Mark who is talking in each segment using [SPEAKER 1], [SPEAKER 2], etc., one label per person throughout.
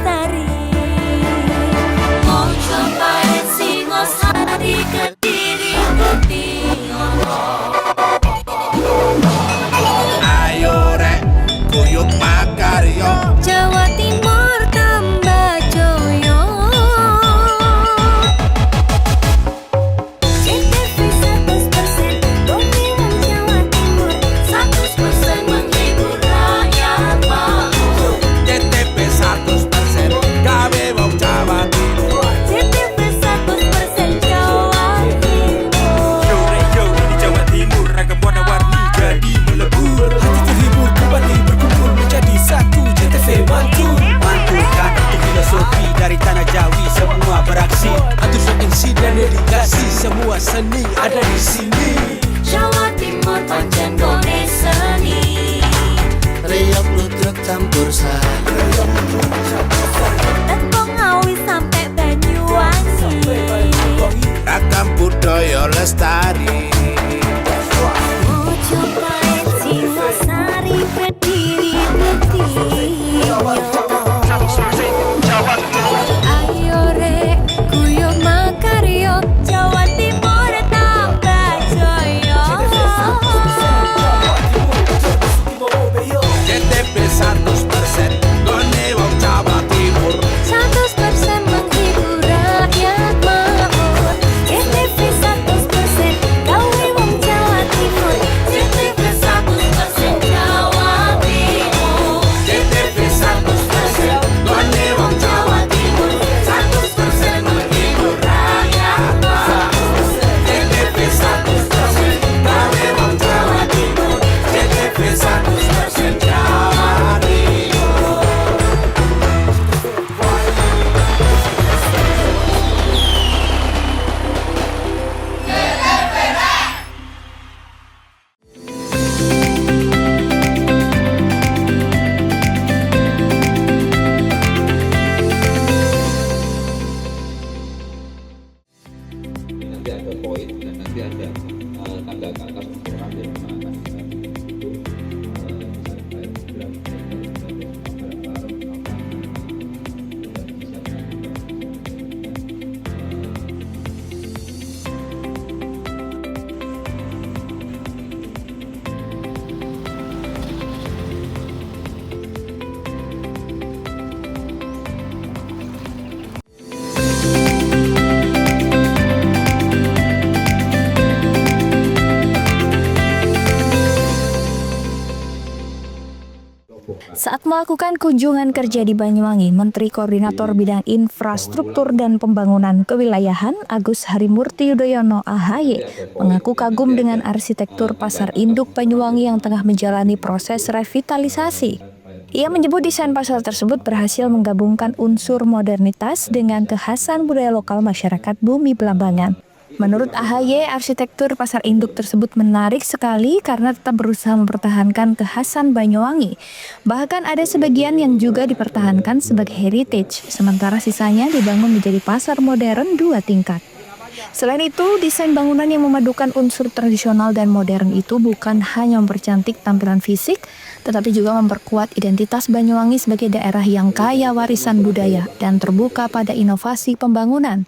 [SPEAKER 1] lestari. Mau cobain Singosari, Kediri, Kutiono.
[SPEAKER 2] Ayo rek, guyub makarya.
[SPEAKER 1] Jawa Timur tambah joyo. CTV 100% dongeng wong Jawa Timur, 100% menghibur rakyat makmur.
[SPEAKER 2] CTP 100% gawe wong Jawa Timur.
[SPEAKER 1] CTV 100% Jawa Timur.
[SPEAKER 3] Yo di Jawa Timur ragam warna-warni jadi melebur. Hati terhibur kembali berkumpul menjadi satu. CTV mantul mantulkan itu filosofi dari tanah Jawi, semua beraksi atur MC dan dedikasi, semua seni ada di sini.
[SPEAKER 1] Jawa Timur pancen gone seni.
[SPEAKER 2] Riok ludruk campur sari.
[SPEAKER 1] Tembung Ngawi sampai Banyuwangi.
[SPEAKER 2] Ragam budaya lestari.
[SPEAKER 1] Mau cobain Singosari, Kediri, Kutiono. Ayo rek, guyub makarya, Jawa Timur tambah joyo.
[SPEAKER 2] CTP 100% gone wong Jawa Timur.
[SPEAKER 1] 100% menghibur rakyat makmur. CTV 100% gawe wong Jawa Timur. CTV 100% Jawa Timur.
[SPEAKER 2] CTP 100% gone wong Jawa Timur. 100% menghibur rakyat makmur. CTP 100% gawe wong Jawa Timur. CTP 100% Jawa Timur.
[SPEAKER 4] Nanti ada poin dan nanti ada tanda kata ukuran yang mana itu sampai
[SPEAKER 5] Saat melakukan kunjungan kerja di Banyuwangi, Menteri Koordinator Bidang Infrastruktur dan Pembangunan Kewilayahan Agus Harimurti Yudhoyono (AHY) mengaku kagum dengan arsitektur Pasar Induk Banyuwangi yang tengah menjalani proses revitalisasi. Ia menyebut desain pasar tersebut berhasil menggabungkan unsur modernitas dengan kekhasan budaya lokal masyarakat Bumi Belambangan. Menurut AHY, arsitektur pasar induk tersebut menarik sekali karena tetap berusaha mempertahankan kekhasan Banyuwangi. Bahkan ada sebagian yang juga dipertahankan sebagai heritage, sementara sisanya dibangun menjadi pasar modern 2 tingkat. Selain itu, desain bangunan yang memadukan unsur tradisional dan modern itu bukan hanya mempercantik tampilan fisik, tetapi juga memperkuat identitas Banyuwangi sebagai daerah yang kaya warisan budaya dan terbuka pada inovasi pembangunan.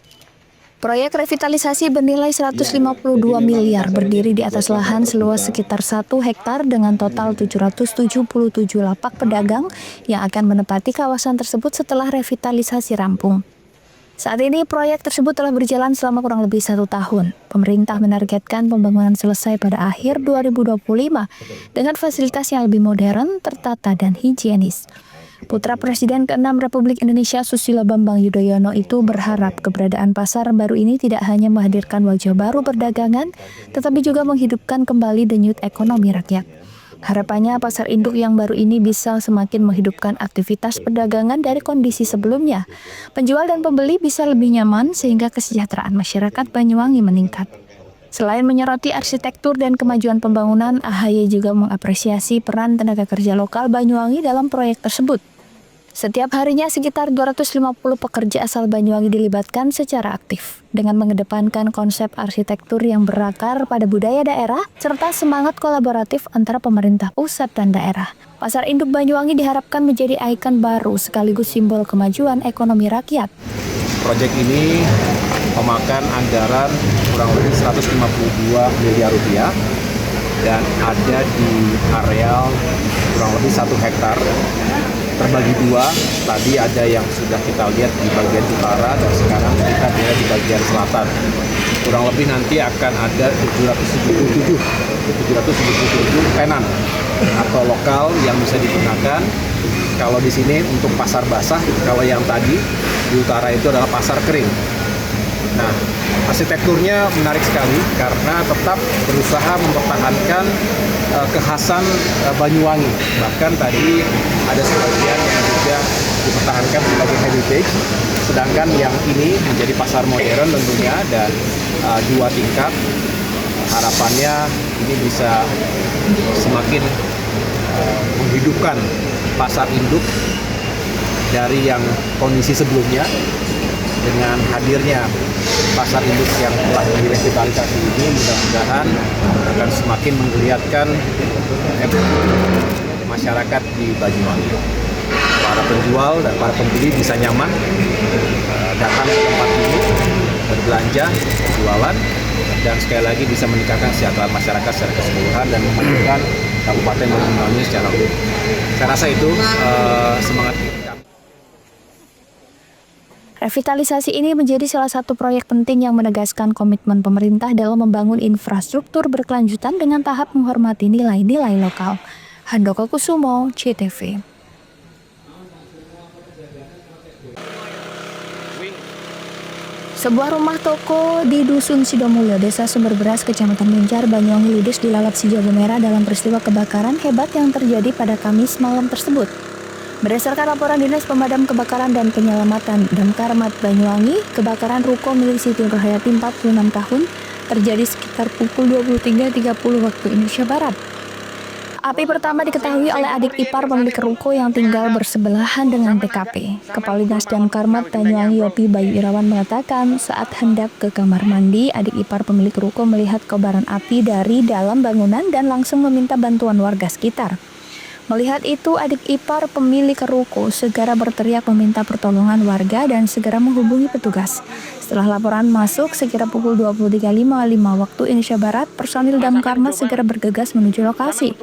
[SPEAKER 5] Proyek revitalisasi bernilai 152 miliar berdiri di atas lahan seluas sekitar 1 hektar dengan total 777 lapak pedagang yang akan menempati kawasan tersebut setelah revitalisasi rampung. Saat ini proyek tersebut telah berjalan selama kurang lebih 1 tahun. Pemerintah menargetkan pembangunan selesai pada akhir 2025 dengan fasilitas yang lebih modern, tertata, dan higienis. Putra Presiden ke-6 Republik Indonesia Susilo Bambang Yudhoyono itu berharap keberadaan pasar baru ini tidak hanya menghadirkan wajah baru perdagangan, tetapi juga menghidupkan kembali denyut ekonomi rakyat. Harapannya pasar induk yang baru ini bisa semakin menghidupkan aktivitas perdagangan dari kondisi sebelumnya. Penjual dan pembeli bisa lebih nyaman sehingga kesejahteraan masyarakat Banyuwangi meningkat. Selain menyoroti arsitektur dan kemajuan pembangunan, AHY juga mengapresiasi peran tenaga kerja lokal Banyuwangi dalam proyek tersebut. Setiap harinya sekitar 250 pekerja asal Banyuwangi dilibatkan secara aktif dengan mengedepankan konsep arsitektur yang berakar pada budaya daerah serta semangat kolaboratif antara pemerintah pusat dan daerah. Pasar Induk Banyuwangi diharapkan menjadi ikon baru sekaligus simbol kemajuan ekonomi rakyat.
[SPEAKER 6] Proyek ini memakan anggaran kurang lebih 152 miliar rupiah dan ada di areal kurang lebih 1 hektar terbagi 2. Tadi ada yang sudah kita lihat di bagian utara dan sekarang kita berada di bagian selatan. Kurang lebih nanti akan ada 777 tenan atau lokal yang bisa digunakan. Kalau di sini untuk pasar basah, kalau yang tadi di utara itu adalah pasar kering. Nah, arsitekturnya menarik sekali karena tetap berusaha mempertahankan kekhasan Banyuwangi. Bahkan tadi ada sebagian yang juga dipertahankan sebagai heritage, sedangkan yang ini menjadi pasar modern tentunya dan 2 tingkat. Harapannya ini bisa semakin menghidupkan pasar induk dari yang kondisi sebelumnya. Dengan hadirnya pasar induk yang telah direvitalisasi ini, mudah-mudahan akan semakin menggeliatkan masyarakat di Banyuwangi. Para penjual dan para pembeli bisa nyaman datang ke tempat ini, berbelanja, jualan, dan sekali lagi bisa meningkatkan kesejahteraan masyarakat secara keseluruhan dan memajukan Kabupaten Banyuwangi secara umum. Saya rasa itu semangat kita.
[SPEAKER 5] Revitalisasi ini menjadi salah satu proyek penting yang menegaskan komitmen pemerintah dalam membangun infrastruktur berkelanjutan dengan tahap menghormati nilai-nilai lokal. Handoko Kusumo, CTV. Sebuah rumah toko di Dusun Sidomulyo, Desa Sumber Beras, Kecamatan Muncar, Banyuwangi ludes dilalap si jago merah dalam peristiwa kebakaran hebat yang terjadi pada Kamis malam tersebut. Berdasarkan laporan Dinas Pemadam Kebakaran dan Penyelamatan Damkar Mat Banyuwangi, kebakaran ruko milik Siti Nurhayati 46 tahun terjadi sekitar pukul 23.30 waktu Indonesia Barat. Api pertama diketahui oleh adik ipar pemilik ruko yang tinggal bersebelahan dengan TKP. Kepala Dinas Damkar Mat Banyuwangi Yopi Bayu Irawan mengatakan saat hendak ke kamar mandi, adik ipar pemilik ruko melihat kobaran api dari dalam bangunan dan langsung meminta bantuan warga sekitar. Melihat itu, adik ipar pemilik ruko segera berteriak meminta pertolongan warga dan segera menghubungi petugas. Setelah laporan masuk, sekira pukul 23.55 waktu Indonesia Barat, personil Damkar Mat segera bergegas menuju lokasi.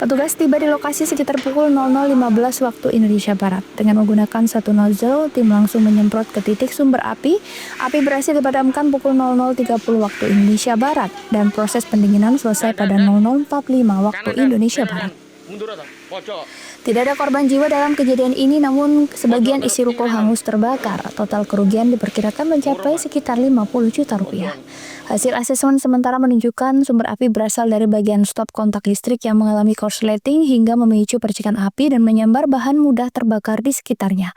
[SPEAKER 5] Petugas tiba di lokasi sekitar pukul 00.15 waktu Indonesia Barat. Dengan menggunakan satu nozzle, tim langsung menyemprot ke titik sumber api. Api berhasil dipadamkan pukul 00.30 waktu Indonesia Barat dan proses pendinginan selesai pada 00.45 waktu Indonesia Barat. Tidak ada korban jiwa dalam kejadian ini, namun sebagian isi ruko hangus terbakar. Total kerugian diperkirakan mencapai sekitar 50 juta rupiah. Hasil asesmen sementara menunjukkan sumber api berasal dari bagian stop kontak listrik yang mengalami korsleting hingga memicu percikan api dan menyambar bahan mudah terbakar di sekitarnya.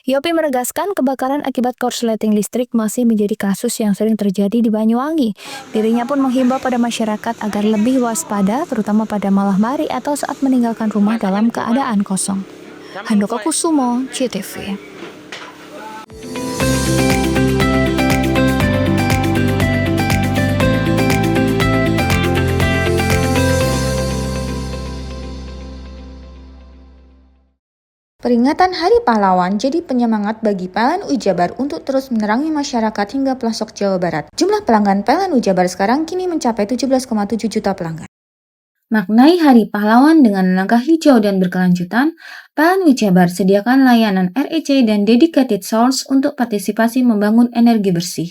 [SPEAKER 5] Yopi menegaskan kebakaran akibat korsleting listrik masih menjadi kasus yang sering terjadi di Banyuwangi. Dirinya pun menghimbau pada masyarakat agar lebih waspada, terutama pada malam hari atau saat meninggalkan rumah dalam keadaan kosong. Handoko Kusumo, CTV.
[SPEAKER 7] Peringatan Hari Pahlawan jadi penyemangat bagi PLN Jabar untuk terus menerangi masyarakat hingga pelosok Jawa Barat. Jumlah pelanggan PLN Jabar sekarang kini mencapai 17,7 juta pelanggan. Maknai Hari Pahlawan dengan langkah hijau dan berkelanjutan, PLN Jabar sediakan layanan REC dan dedicated source untuk partisipasi membangun energi bersih.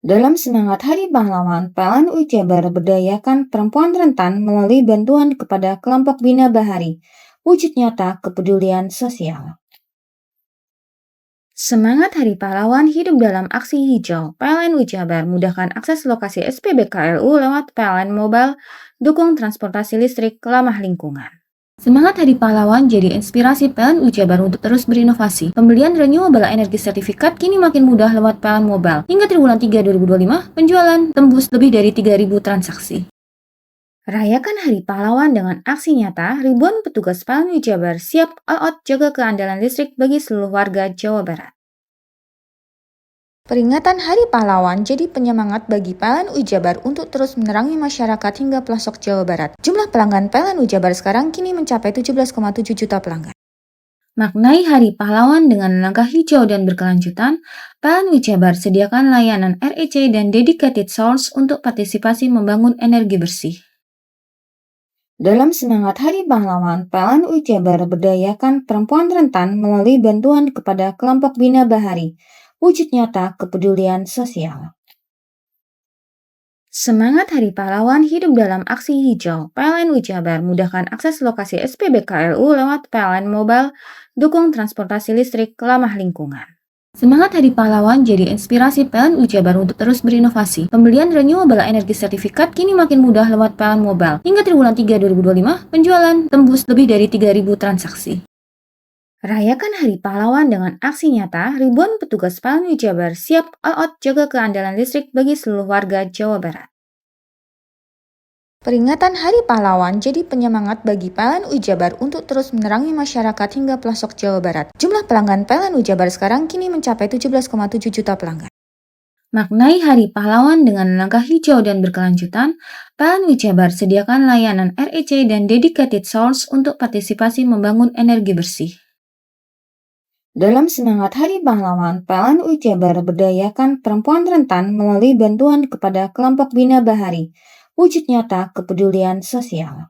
[SPEAKER 7] Dalam semangat Hari Pahlawan, PLN Jabar berdayakan perempuan rentan melalui bantuan kepada kelompok Bina Bahari. Wujud nyata kepedulian sosial. Semangat Hari Pahlawan hidup dalam aksi hijau. PLN Jabar mudahkan akses lokasi SPBKLU lewat PLN Mobile, dukung transportasi listrik ramah lingkungan. Semangat Hari Pahlawan jadi inspirasi PLN Jabar untuk terus berinovasi. Pembelian renewable energy sertifikat kini makin mudah lewat PLN Mobile. Hingga triwulan 3 2025, penjualan tembus lebih dari 3.000 transaksi. Rayakan Hari Pahlawan dengan aksi nyata, ribuan petugas PLN Jabar siap all out jaga keandalan listrik bagi seluruh warga Jawa Barat. Peringatan Hari Pahlawan jadi penyemangat bagi PLN Jabar untuk terus menerangi masyarakat hingga pelosok Jawa Barat. Jumlah pelanggan PLN Jabar sekarang kini mencapai 17,7 juta pelanggan. Maknai Hari Pahlawan dengan langkah hijau dan berkelanjutan, PLN Jabar sediakan layanan REC dan dedicated source untuk partisipasi membangun energi bersih. Dalam semangat Hari Pahlawan, PLN Jabar berdayakan perempuan rentan melalui bantuan kepada kelompok Bina Bahari, wujud nyata kepedulian sosial. Semangat Hari Pahlawan hidup dalam aksi hijau. PLN Jabar mudahkan akses lokasi SPBKLU lewat PLN Mobile, dukung transportasi listrik ramah lingkungan. Semangat Hari Pahlawan jadi inspirasi PLN Jabar untuk terus berinovasi. Pembelian renewable energy sertifikat kini makin mudah lewat PLN Mobile. Hingga triwulan 3 2025, penjualan tembus lebih dari 3.000 transaksi. Rayakan Hari Pahlawan dengan aksi nyata, ribuan petugas PLN Jabar siap all out jaga keandalan listrik bagi seluruh warga Jawa Barat. Peringatan Hari Pahlawan jadi penyemangat bagi PLN Jabar untuk terus menerangi masyarakat hingga pelosok Jawa Barat. Jumlah pelanggan PLN Jabar sekarang kini mencapai 17,7 juta pelanggan. Maknai Hari Pahlawan dengan langkah hijau dan berkelanjutan, PLN Jabar sediakan layanan REC dan dedicated source untuk partisipasi membangun energi bersih. Dalam semangat Hari Pahlawan, PLN Jabar berdayakan perempuan rentan melalui bantuan kepada kelompok Bina Bahari, wujud nyata kepedulian sosial.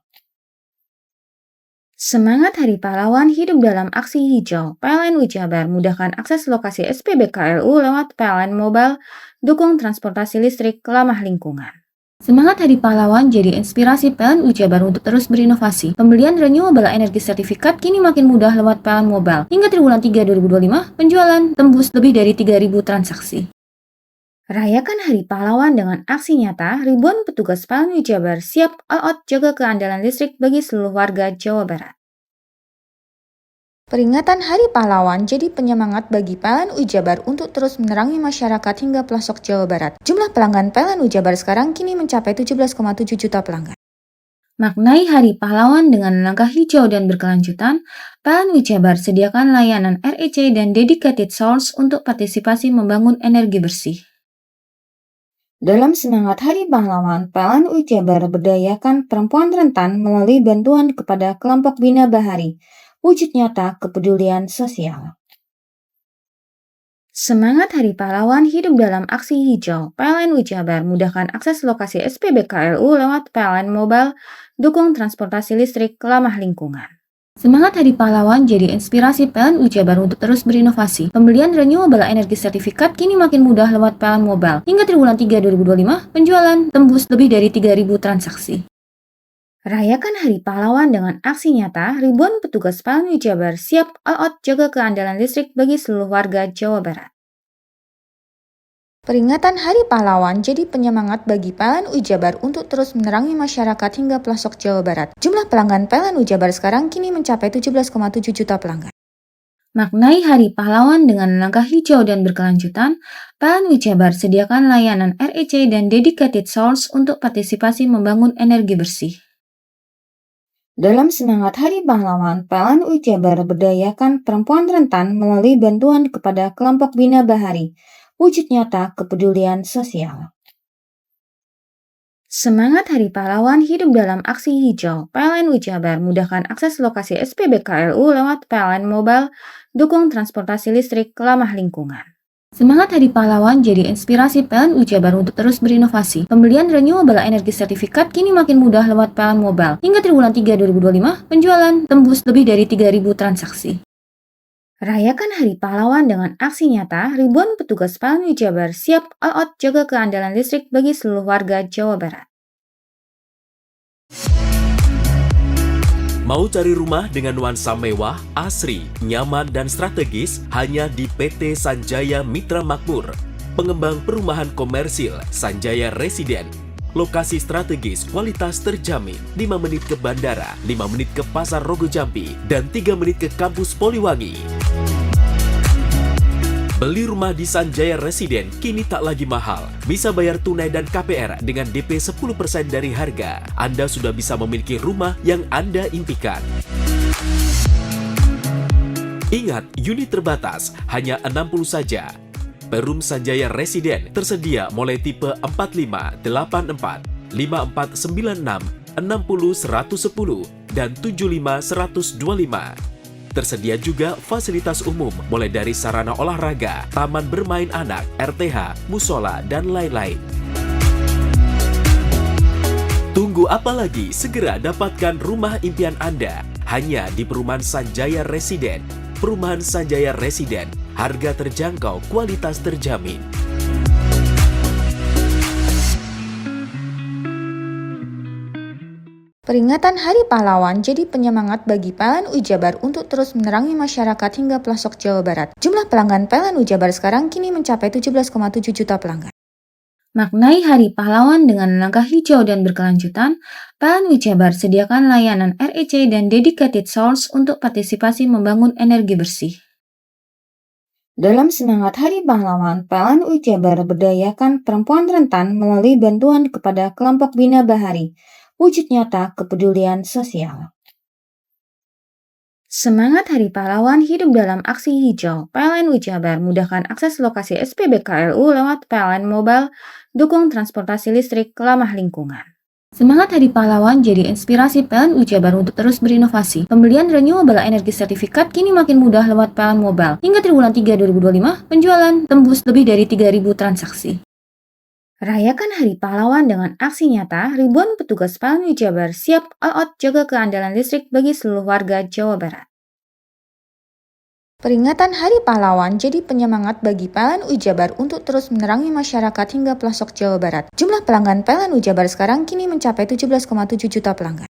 [SPEAKER 7] Semangat Hari Pahlawan hidup dalam aksi hijau. PLN Jabar mudahkan akses lokasi SPBKLU lewat PLN Mobile, dukung transportasi listrik ramah lingkungan. Semangat Hari Pahlawan jadi inspirasi PLN Jabar untuk terus berinovasi. Pembelian renewable energy sertifikat kini makin mudah lewat PLN Mobile. Hingga triwulan 3 2025, penjualan tembus lebih dari 3.000 transaksi. Rayakan Hari Pahlawan dengan aksi nyata, ribuan petugas PLN Jabar siap all out jaga keandalan listrik bagi seluruh warga Jawa Barat. Peringatan Hari Pahlawan jadi penyemangat bagi PLN Jabar untuk terus menerangi masyarakat hingga pelosok Jawa Barat. Jumlah pelanggan PLN Jabar sekarang kini mencapai 17,7 juta pelanggan. Maknai Hari Pahlawan dengan langkah hijau dan berkelanjutan, PLN Jabar sediakan layanan REC dan dedicated source untuk partisipasi membangun energi bersih. Dalam semangat Hari Pahlawan, PLN Jabar berdayakan perempuan rentan melalui bantuan kepada kelompok Bina Bahari, wujud nyata kepedulian sosial. Semangat Hari Pahlawan hidup dalam aksi hijau. PLN Jabar mudahkan akses lokasi SPBKLU lewat PLN Mobile, dukung transportasi listrik ramah lingkungan. Semangat Hari Pahlawan jadi inspirasi PLN Jabar untuk terus berinovasi. Pembelian renewable energy sertifikat kini makin mudah lewat PLN Mobile. Hingga triwulan 3 2025, penjualan tembus lebih dari 3.000 transaksi. Rayakan Hari Pahlawan dengan aksi nyata, ribuan petugas PLN Jabar siap all out jaga keandalan listrik bagi seluruh warga Jawa Barat. Peringatan Hari Pahlawan jadi penyemangat bagi PLN Jabar untuk terus menerangi masyarakat hingga pelosok Jawa Barat. Jumlah pelanggan PLN Jabar sekarang kini mencapai 17,7 juta pelanggan. Maknai Hari Pahlawan dengan langkah hijau dan berkelanjutan, PLN Jabar sediakan layanan REC dan dedicated source untuk partisipasi membangun energi bersih. Dalam semangat Hari Pahlawan, PLN Jabar berdayakan perempuan rentan melalui bantuan kepada kelompok Bina Bahari, wujud nyata kepedulian sosial. Semangat Hari Pahlawan hidup dalam aksi hijau. PLN Jabar mudahkan akses lokasi SPBKLU lewat PLN Mobile, dukung transportasi listrik ramah lingkungan. Semangat Hari Pahlawan jadi inspirasi PLN Jabar untuk terus berinovasi. Pembelian renewable energy sertifikat kini makin mudah lewat PLN Mobile. Hingga triwulan 3 2025, penjualan tembus lebih dari 3.000 transaksi. Rayakan Hari Pahlawan dengan aksi nyata, ribuan petugas PLN Jabar siap all out jaga keandalan listrik bagi seluruh warga Jawa Barat.
[SPEAKER 8] Mau cari rumah dengan nuansa mewah, asri, nyaman, dan strategis hanya di PT Sanjaya Mitra Makmur. Pengembang perumahan komersil Sanjaya Residen. Lokasi strategis, kualitas terjamin. 5 menit ke bandara, 5 menit ke Pasar Rogo Jampi, dan 3 menit ke kampus Poliwangi. Beli rumah di Sanjaya Residen kini tak lagi mahal. Bisa bayar tunai dan KPR dengan DP 10% dari harga. Anda sudah bisa memiliki rumah yang Anda impikan. Ingat, unit terbatas, hanya 60 saja. Perum Sanjaya Residen tersedia mulai tipe 45, 84, 5496, 60 110, dan 75 125. Tersedia juga fasilitas umum mulai dari sarana olahraga, taman bermain anak, RTH, musola, dan lain-lain. Tunggu apa lagi? Segera dapatkan rumah impian Anda hanya di Perumahan Sanjaya Residen. Perumahan Sanjaya Residen, harga terjangkau, kualitas terjamin.
[SPEAKER 7] Peringatan Hari Pahlawan jadi penyemangat bagi PLN Ujabar untuk terus menerangi masyarakat hingga pelosok Jawa Barat. Jumlah pelanggan PLN Ujabar sekarang kini mencapai 17,7 juta pelanggan. Maknai Hari Pahlawan dengan langkah hijau dan berkelanjutan, PLN Ujabar sediakan layanan REC dan dedicated source untuk partisipasi membangun energi bersih. Dalam semangat Hari Pahlawan, PLN Ujabar berdayakan perempuan rentan melalui bantuan kepada kelompok Bina Bahari, wujud nyata kepedulian sosial. Semangat Hari Pahlawan hidup dalam aksi hijau. PLN Ujabar mudahkan akses lokasi SPBKLU lewat PLN Mobile, dukung transportasi listrik ramah lingkungan. Semangat Hari Pahlawan jadi inspirasi PLN Ujabar untuk terus berinovasi. Pembelian renewable energy sertifikat kini makin mudah lewat PLN Mobile. Hingga triwulan 3 2025, penjualan tembus lebih dari 3.000 transaksi. Rayakan Hari Pahlawan dengan aksi nyata, ribuan petugas PLN Ujabar siap all out jaga keandalan listrik bagi seluruh warga Jawa Barat. Peringatan Hari Pahlawan jadi penyemangat bagi PLN Ujabar untuk terus menerangi masyarakat hingga pelosok Jawa Barat. Jumlah pelanggan PLN Ujabar sekarang kini mencapai 17,7 juta pelanggan.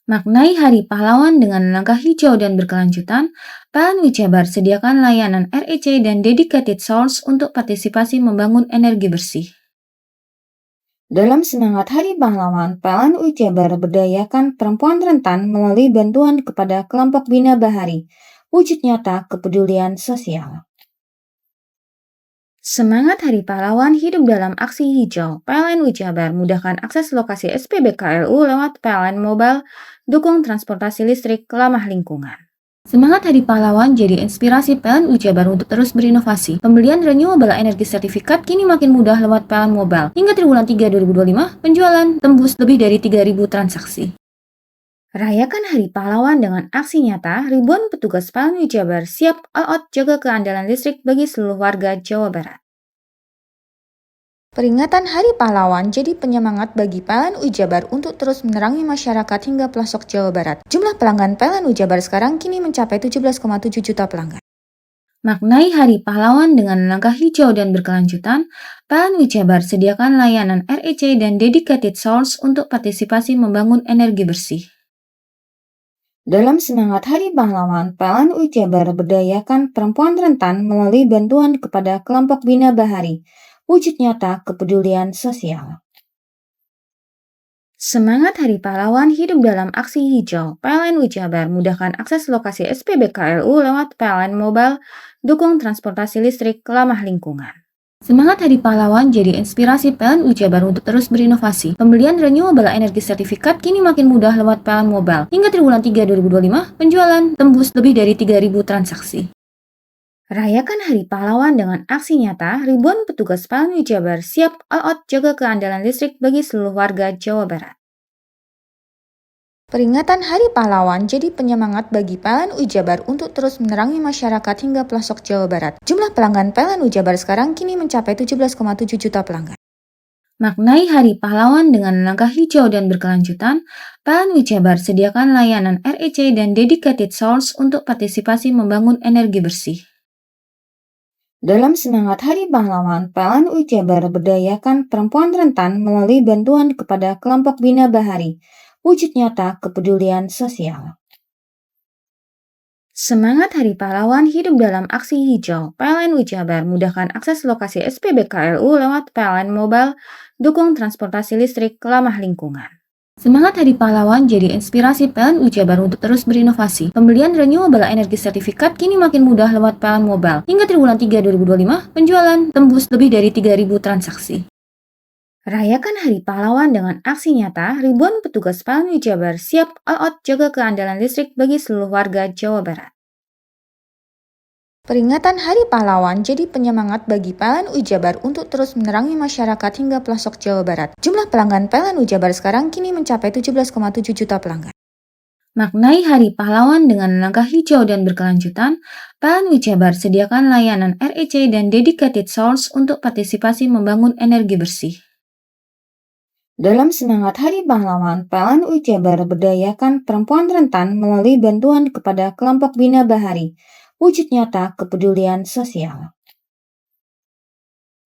[SPEAKER 7] Maknai Hari Pahlawan dengan langkah hijau dan berkelanjutan, PLN Ujabar sediakan layanan REC dan dedicated source untuk partisipasi membangun energi bersih. Dalam semangat Hari Pahlawan, PLN Ujabar berdayakan perempuan rentan melalui bantuan kepada kelompok Bina Bahari, wujud nyata kepedulian sosial. Semangat Hari Pahlawan hidup dalam aksi hijau. PLN Ujabar mudahkan akses lokasi SPBKLU lewat PLN Mobile, dukung transportasi listrik ramah lingkungan. Semangat Hari Pahlawan jadi inspirasi PLN Ujabar untuk terus berinovasi. Pembelian renewable energy sertifikat kini makin mudah lewat PLN Mobile. Hingga triwulan 3 2025, penjualan tembus lebih dari 3.000 transaksi. Rayakan Hari Pahlawan dengan aksi nyata, ribuan petugas PLN Ujabar siap all out jaga keandalan listrik bagi seluruh warga Jawa Barat. Peringatan Hari Pahlawan jadi penyemangat bagi PLN Ujabar untuk terus menerangi masyarakat hingga pelosok Jawa Barat. Jumlah pelanggan PLN Ujabar sekarang kini mencapai 17,7 juta pelanggan. Maknai Hari Pahlawan dengan langkah hijau dan berkelanjutan, PLN Ujabar sediakan layanan REC dan dedicated source untuk partisipasi membangun energi bersih. Dalam semangat Hari Pahlawan, PLN Ujabar berdayakan perempuan rentan melalui bantuan kepada kelompok Bina Bahari, wujud nyata kepedulian sosial. Semangat Hari Pahlawan hidup dalam aksi hijau. PLN Ujabar mudahkan akses lokasi SPBKLU lewat PLN Mobile, dukung transportasi listrik ramah lingkungan. Semangat Hari Pahlawan jadi inspirasi PLN Ujabar untuk terus berinovasi. Pembelian renewable energy sertifikat kini makin mudah lewat PLN Mobile. Hingga triwulan 3 2025, penjualan tembus lebih dari 3.000 transaksi. Rayakan Hari Pahlawan dengan aksi nyata, ribuan petugas PLN Ujabar siap all out jaga keandalan listrik bagi seluruh warga Jawa Barat. Peringatan Hari Pahlawan jadi penyemangat bagi PLN Ujabar untuk terus menerangi masyarakat hingga pelosok Jawa Barat. Jumlah pelanggan PLN Ujabar sekarang kini mencapai 17,7 juta pelanggan. Maknai Hari Pahlawan dengan langkah hijau dan berkelanjutan, PLN Ujabar sediakan layanan REC dan dedicated source untuk partisipasi membangun energi bersih. Dalam semangat Hari Pahlawan, PLN Ujabar berdayakan perempuan rentan melalui bantuan kepada kelompok Bina Bahari, wujud nyata kepedulian sosial. Semangat Hari Pahlawan hidup dalam aksi hijau. PLN Ujabar mudahkan akses lokasi SPBKLU lewat PLN Mobile, dukung transportasi listrik ramah lingkungan. Semangat Hari Pahlawan jadi inspirasi PLN Jabar untuk terus berinovasi. Pembelian renewable energy sertifikat kini makin mudah lewat PLN Mobile. Hingga triwulan 3 2025, penjualan tembus lebih dari 3.000 transaksi. Rayakan Hari Pahlawan dengan aksi nyata, ribuan petugas PLN Jabar siap all out jaga keandalan listrik bagi seluruh warga Jawa Barat. Peringatan Hari Pahlawan jadi penyemangat bagi PLN Jabar untuk terus menerangi masyarakat hingga pelosok Jawa Barat. Jumlah pelanggan PLN Jabar sekarang kini mencapai 17,7 juta pelanggan. Maknai Hari Pahlawan dengan langkah hijau dan berkelanjutan, PLN Jabar sediakan layanan REC dan dedicated source untuk partisipasi membangun energi bersih. Dalam semangat Hari Pahlawan, PLN Jabar berdayakan perempuan rentan melalui bantuan kepada kelompok Bina Bahari. Wujud nyata kepedulian sosial.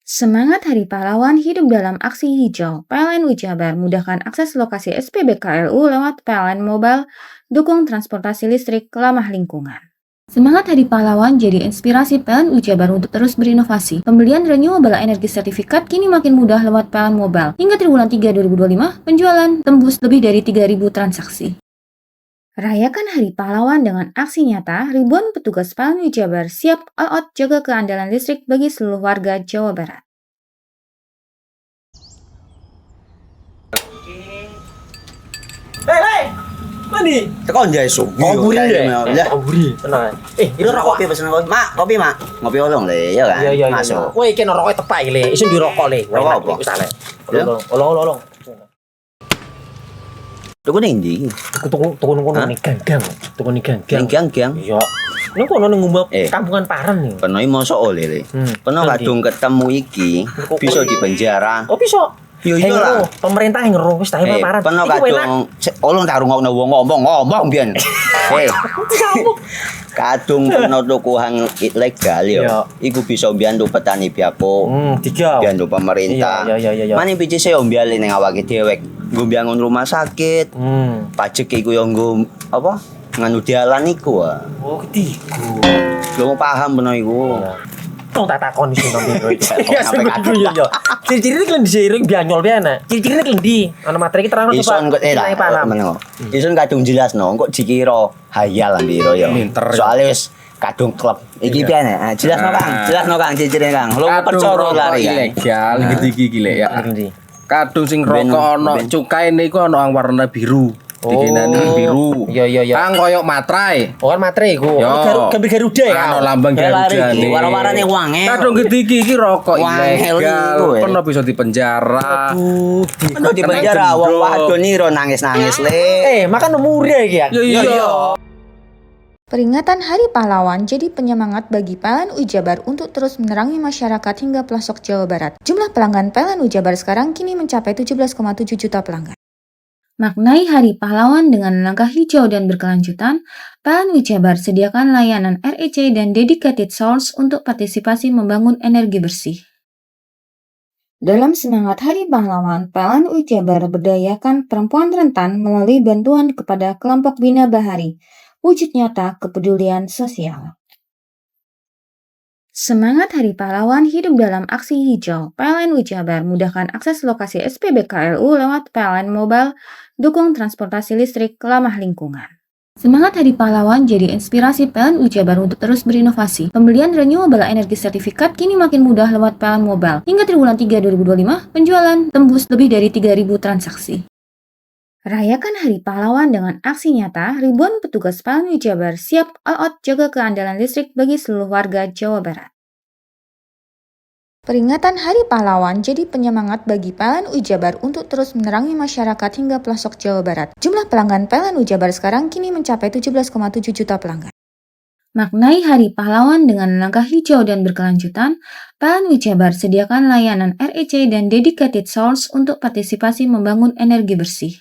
[SPEAKER 7] Semangat Hari Pahlawan hidup dalam aksi hijau. PLN Jabar mudahkan akses lokasi SPBKLU lewat PLN Mobile, dukung transportasi listrik ramah lingkungan. Semangat Hari Pahlawan jadi inspirasi PLN Jabar untuk terus berinovasi. Pembelian renewable energy sertifikat kini makin mudah lewat PLN Mobile. Hingga triwulan 3 2025, penjualan tembus lebih dari 3.000 transaksi. Rayakan Hari Pahlawan dengan aksi nyata, ribuan petugas PLN Jabar siap all out jaga keandalan listrik bagi seluruh warga Jawa Barat.
[SPEAKER 3] Hei, mandi.
[SPEAKER 9] Tekan jaya subuh.
[SPEAKER 3] Buri deh.
[SPEAKER 9] Ya.
[SPEAKER 3] Buri, tenang.
[SPEAKER 9] Ini rokok kopi pesen kopi. Mak, kopi, Mak. Ngopi olong le, ya kan?
[SPEAKER 3] Iya.
[SPEAKER 9] Masuk.
[SPEAKER 3] Woi, kena rokok tepak le. Isun dirokok le.
[SPEAKER 9] Rokok apa?
[SPEAKER 3] Wis ale.
[SPEAKER 9] Ya.
[SPEAKER 3] Olong.
[SPEAKER 9] Tuku ning ndi?
[SPEAKER 3] Tuku ngono ning gang. Tuku ning gang.
[SPEAKER 9] Ning gang.
[SPEAKER 3] Iya. Ning kono ning ngumba
[SPEAKER 9] Eh.
[SPEAKER 3] kampungan Paren nih.
[SPEAKER 9] Peno iki mosok oleh le. Peno
[SPEAKER 3] Nanti.
[SPEAKER 9] kadung ketemu iki bisa dipenjara.
[SPEAKER 3] Oh bisa.
[SPEAKER 9] Yo iya lah.
[SPEAKER 3] Pemerintah yang ngeru wis tahe Paren.
[SPEAKER 9] Peno
[SPEAKER 3] Iku enak.
[SPEAKER 9] kadung olong tak rungokno wong ngomong biyen. Kadung peno tuku hang ilegal yo.
[SPEAKER 3] Iya.
[SPEAKER 9] Iku bisa mbiyantu petani biako.
[SPEAKER 3] Tiga.
[SPEAKER 9] Mbiyantu pemerintah.
[SPEAKER 3] Iya.
[SPEAKER 9] Mane picise yo mbiale ning awake dhewek. Nggo mbangun rumah sakit. Pajak iku yo nggo apa? Nganu dalan iku ah.
[SPEAKER 3] Oh, ketiku.
[SPEAKER 9] Lu paham peno iku.
[SPEAKER 3] Tong tak takon iso nang biro iki.
[SPEAKER 9] Iya,
[SPEAKER 3] Iya. Ciri-ciri iki diseiring bianyol piana. Ciri-ciri iki ndi? Ana materi iki terang coba.
[SPEAKER 9] Ison kok lah. Meneng. Ison kadung jelasno, kok dikira hayal ambiro ya. Soale wis kadung klub. Iki piye nek? Jelasno Kang, ciri-cirine Kang. Lu percaya lari kan.
[SPEAKER 6] ilegal iki ya.
[SPEAKER 3] Ndi?
[SPEAKER 6] Kadung sing rokok ono cukaine iku ono warna biru. Dikenani biru.
[SPEAKER 3] Iya.
[SPEAKER 6] Kang koyo matrai.
[SPEAKER 3] Oh kan materi iku.
[SPEAKER 6] Yo.
[SPEAKER 3] Gambar Garuda ya.
[SPEAKER 6] Ono lambang Garuda nih.
[SPEAKER 9] Warna-warnane wange.
[SPEAKER 6] Kadung iki rokok
[SPEAKER 9] Wangel
[SPEAKER 6] ilegal.
[SPEAKER 9] iku,
[SPEAKER 6] Pernah bisa dipenjara.
[SPEAKER 9] Peno di penjara wong wadon iro nangis-nangis le.
[SPEAKER 3] Makan murah iki ya.
[SPEAKER 6] Iya.
[SPEAKER 7] Peringatan Hari Pahlawan jadi penyemangat bagi PLN Jabar untuk terus menerangi masyarakat hingga pelosok Jawa Barat. Jumlah pelanggan PLN Jabar sekarang kini mencapai 17,7 juta pelanggan. Maknai Hari Pahlawan dengan langkah hijau dan berkelanjutan, PLN Jabar sediakan layanan REC dan dedicated source untuk partisipasi membangun energi bersih. Dalam semangat Hari Pahlawan, PLN Jabar berdayakan perempuan rentan melalui bantuan kepada kelompok Bina Bahari. Wujud nyata kepedulian sosial. Semangat Hari Pahlawan hidup dalam aksi hijau. PLN Jabar mudahkan akses lokasi SPBKLU lewat PLN Mobile, dukung transportasi listrik ramah lingkungan. Semangat Hari Pahlawan jadi inspirasi PLN Jabar untuk terus berinovasi. Pembelian renewable energy sertifikat kini makin mudah lewat PLN Mobile. Hingga triwulan 3 2025, penjualan tembus lebih dari 3.000 transaksi. Rayakan Hari Pahlawan dengan aksi nyata, ribuan petugas PLN Jabar siap all out jaga keandalan listrik bagi seluruh warga Jawa Barat. Peringatan Hari Pahlawan jadi penyemangat bagi PLN Jabar untuk terus menerangi masyarakat hingga pelosok Jawa Barat. Jumlah pelanggan PLN Jabar sekarang kini mencapai 17,7 juta pelanggan. Maknai Hari Pahlawan dengan langkah hijau dan berkelanjutan, PLN Jabar sediakan layanan REC dan dedicated source untuk partisipasi membangun energi bersih.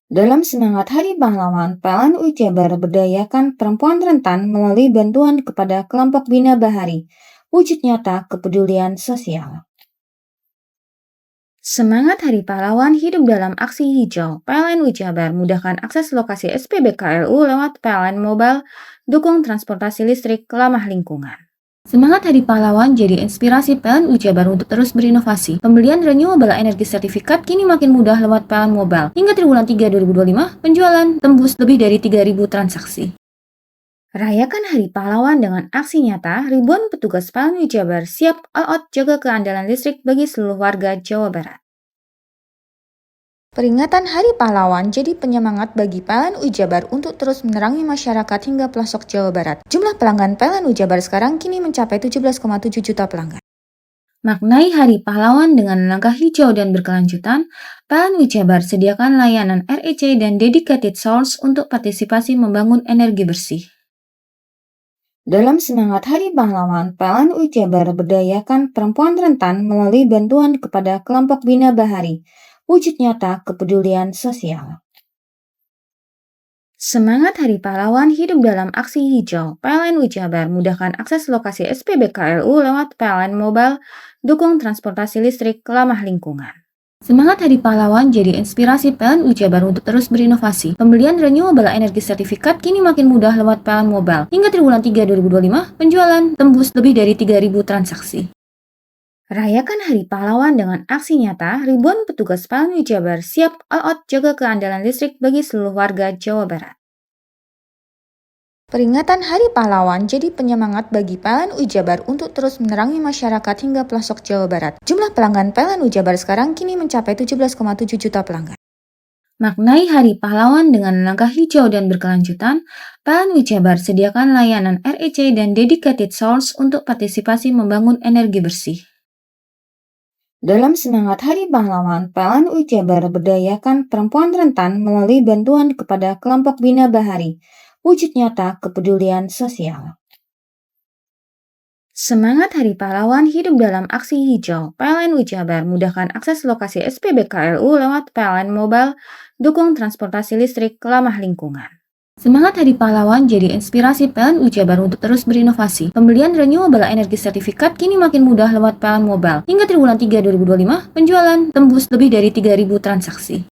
[SPEAKER 7] Dalam semangat Hari Pahlawan, PLN Jabar berdayakan perempuan rentan melalui bantuan kepada kelompok Bina Bahari. Wujud nyata kepedulian sosial. Semangat Hari Pahlawan hidup dalam aksi hijau. PLN Jabar mudahkan akses lokasi SPBKLU lewat PLN Mobile, dukung transportasi listrik ramah lingkungan. Semangat Hari Pahlawan jadi inspirasi PLN Jabar untuk terus berinovasi. Pembelian renewable energy sertifikat kini makin mudah lewat PLN Mobile. Hingga triwulan 3 2025, penjualan tembus lebih dari 3.000 transaksi. Rayakan Hari Pahlawan dengan aksi nyata, ribuan petugas PLN Jabar siap all out jaga keandalan listrik bagi seluruh warga Jawa Barat. Peringatan Hari Pahlawan jadi penyemangat bagi PLN Jabar untuk terus menerangi masyarakat hingga pelosok Jawa Barat. Jumlah pelanggan PLN Jabar sekarang kini mencapai 17,7 juta pelanggan. Maknai Hari Pahlawan dengan langkah hijau dan berkelanjutan, PLN Jabar sediakan layanan REC dan dedicated source untuk partisipasi membangun energi bersih. Dalam semangat Hari Pahlawan, PLN Jabar berdayakan perempuan rentan melalui bantuan kepada kelompok Bina Bahari. Wujud nyata kepedulian sosial. Semangat Hari Pahlawan hidup dalam aksi hijau. PLN Jabar mudahkan akses lokasi SPBKLU lewat PLN Mobile, dukung transportasi listrik ramah lingkungan. Semangat Hari Pahlawan jadi inspirasi PLN Jabar untuk terus berinovasi. Pembelian renewable energy sertifikat kini makin mudah lewat PLN Mobile. Hingga triwulan 3 2025, penjualan tembus lebih dari 3.000 transaksi. Rayakan Hari Pahlawan dengan aksi nyata, ribuan petugas PLN Jabar siap all out jaga keandalan listrik bagi seluruh warga Jawa Barat. Peringatan Hari Pahlawan jadi penyemangat bagi PLN Jabar untuk terus menerangi masyarakat hingga pelosok Jawa Barat. Jumlah pelanggan PLN Jabar sekarang kini mencapai 17,7 juta pelanggan. Maknai Hari Pahlawan dengan langkah hijau dan berkelanjutan, PLN Jabar sediakan layanan REC dan dedicated source untuk partisipasi membangun energi bersih. Dalam semangat Hari Pahlawan, PLN Jabar berdayakan perempuan rentan melalui bantuan kepada kelompok Bina Bahari. Wujud nyata kepedulian sosial. Semangat Hari Pahlawan hidup dalam aksi hijau. PLN Jabar mudahkan akses lokasi SPBKLU lewat PLN Mobile, dukung transportasi listrik ramah lingkungan. Semangat Hari Pahlawan jadi inspirasi PLN Jabar untuk terus berinovasi. Pembelian renewable energy sertifikat kini makin mudah lewat PLN Mobile. Hingga triwulan 3 2025, penjualan tembus lebih dari 3.000 transaksi.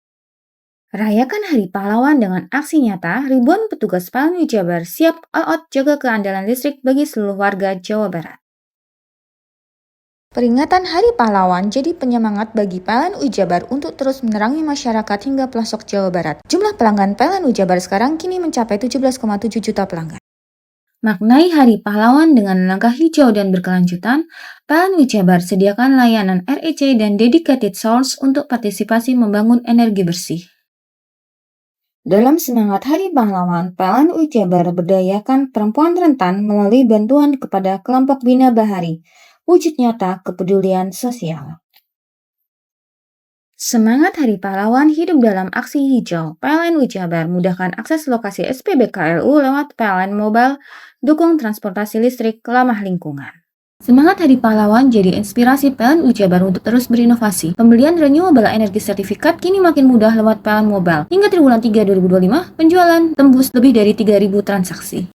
[SPEAKER 7] Rayakan Hari Pahlawan dengan aksi nyata, ribuan petugas PLN Jabar siap all out jaga keandalan listrik bagi seluruh warga Jawa Barat. Peringatan Hari Pahlawan jadi penyemangat bagi PLN Jabar untuk terus menerangi masyarakat hingga pelosok Jawa Barat. Jumlah pelanggan PLN Jabar sekarang kini mencapai 17,7 juta pelanggan. Maknai Hari Pahlawan dengan langkah hijau dan berkelanjutan, PLN Jabar sediakan layanan REC dan dedicated source untuk partisipasi membangun energi bersih. Dalam semangat Hari Pahlawan, PLN Jabar berdayakan perempuan rentan melalui bantuan kepada kelompok Bina Bahari. Wujud nyata kepedulian sosial. Semangat Hari Pahlawan hidup dalam aksi hijau. PLN Jabar mudahkan akses lokasi SPBKLU lewat PLN Mobile, dukung transportasi listrik ramah lingkungan. Semangat Hari Pahlawan jadi inspirasi PLN Jabar untuk terus berinovasi. Pembelian renewable energy sertifikat kini makin mudah lewat PLN Mobile. Hingga triwulan 3 2025, penjualan tembus lebih dari 3.000 transaksi.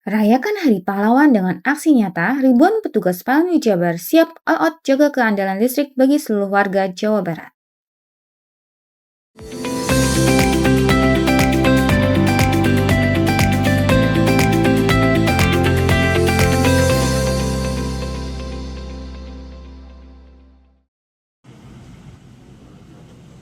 [SPEAKER 7] Rayakan Hari Pahlawan dengan aksi nyata, ribuan petugas PLN Jabar siap all out jaga keandalan listrik bagi seluruh warga Jawa Barat.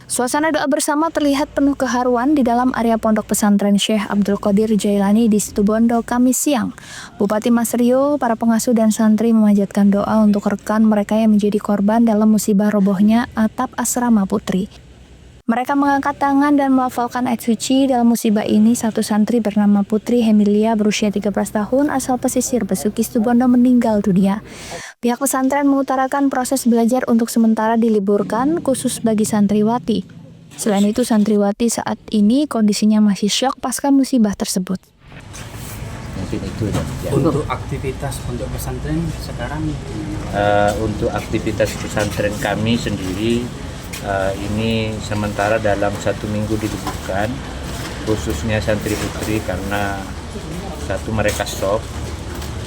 [SPEAKER 5] Suasana doa bersama terlihat penuh keharuan di dalam area Pondok Pesantren Syekh Abdul Qadir Jailani di Situbondo Kamis siang. Bupati Masrio, para pengasuh dan santri memanjatkan doa untuk rekan mereka yang menjadi korban dalam musibah robohnya atap asrama putri. Mereka mengangkat tangan dan melafalkan ayat suci. Dalam musibah ini, satu santri bernama Putri Hemilia berusia 13 tahun asal pesisir Besuki Situbondo meninggal dunia. Pihak pesantren mengutarakan proses belajar untuk sementara diliburkan khusus bagi santriwati. Selain itu, santriwati saat ini kondisinya masih syok pasca musibah tersebut.
[SPEAKER 6] Mungkin itu ya.
[SPEAKER 3] Untuk aktivitas pondok pesantren sekarang?
[SPEAKER 10] Untuk aktivitas pesantren kami sendiri ini sementara dalam 1 minggu diliburkan, khususnya santri putri karena satu mereka shock,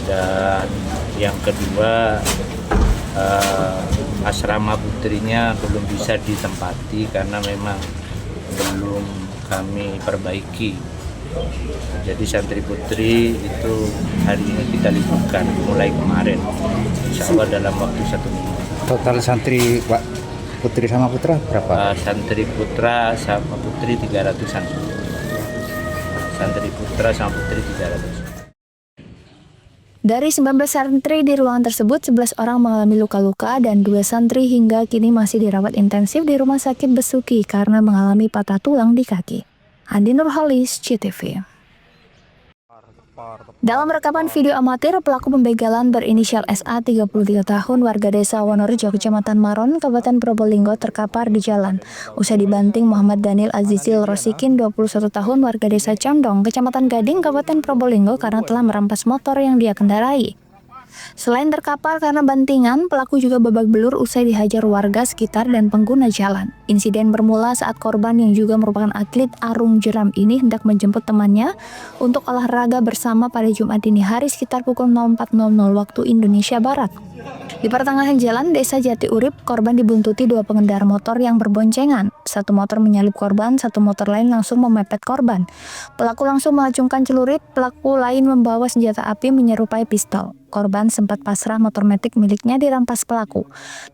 [SPEAKER 10] dan yang kedua asrama putrinya belum bisa ditempati karena memang belum kami perbaiki Jadi santri putri itu hari ini kita liburkan mulai kemarin, insya Allah dalam waktu 1 minggu.
[SPEAKER 11] Total santri Pak putri sama putra berapa?
[SPEAKER 10] Santri putra sama putri 300-an. Santri putra sama putri 300.
[SPEAKER 5] Dari 19 santri di ruangan tersebut, 11 orang mengalami luka-luka dan 2 santri hingga kini masih dirawat intensif di Rumah Sakit Besuki karena mengalami patah tulang di kaki. Andi Nurhalis, CTV. Dalam rekaman video amatir, pelaku pembegalan berinisial SA 33 tahun warga desa Wonorejo, Kecamatan Maron, Kabupaten Probolinggo terkapar di jalan. Usai dibanting Muhammad Daniel Azizil Rosikin, 21 tahun warga desa Condong, Kecamatan Gading, Kabupaten Probolinggo karena telah merampas motor yang dia kendarai. Selain terkapar karena bantingan, pelaku juga babak belur usai dihajar warga sekitar dan pengguna jalan. Insiden bermula saat korban yang juga merupakan atlet arung jeram ini hendak menjemput temannya untuk olahraga bersama pada Jumat dini hari sekitar pukul 04.00 waktu Indonesia Barat. Di pertengahan jalan Desa Jati Urip, korban dibuntuti 2 pengendara motor yang berboncengan. Satu motor menyalip korban, satu motor lain langsung memepet korban. Pelaku langsung mengacungkan celurit, pelaku lain membawa senjata api menyerupai pistol. Korban sempat pasrah, motor metik miliknya dirampas pelaku.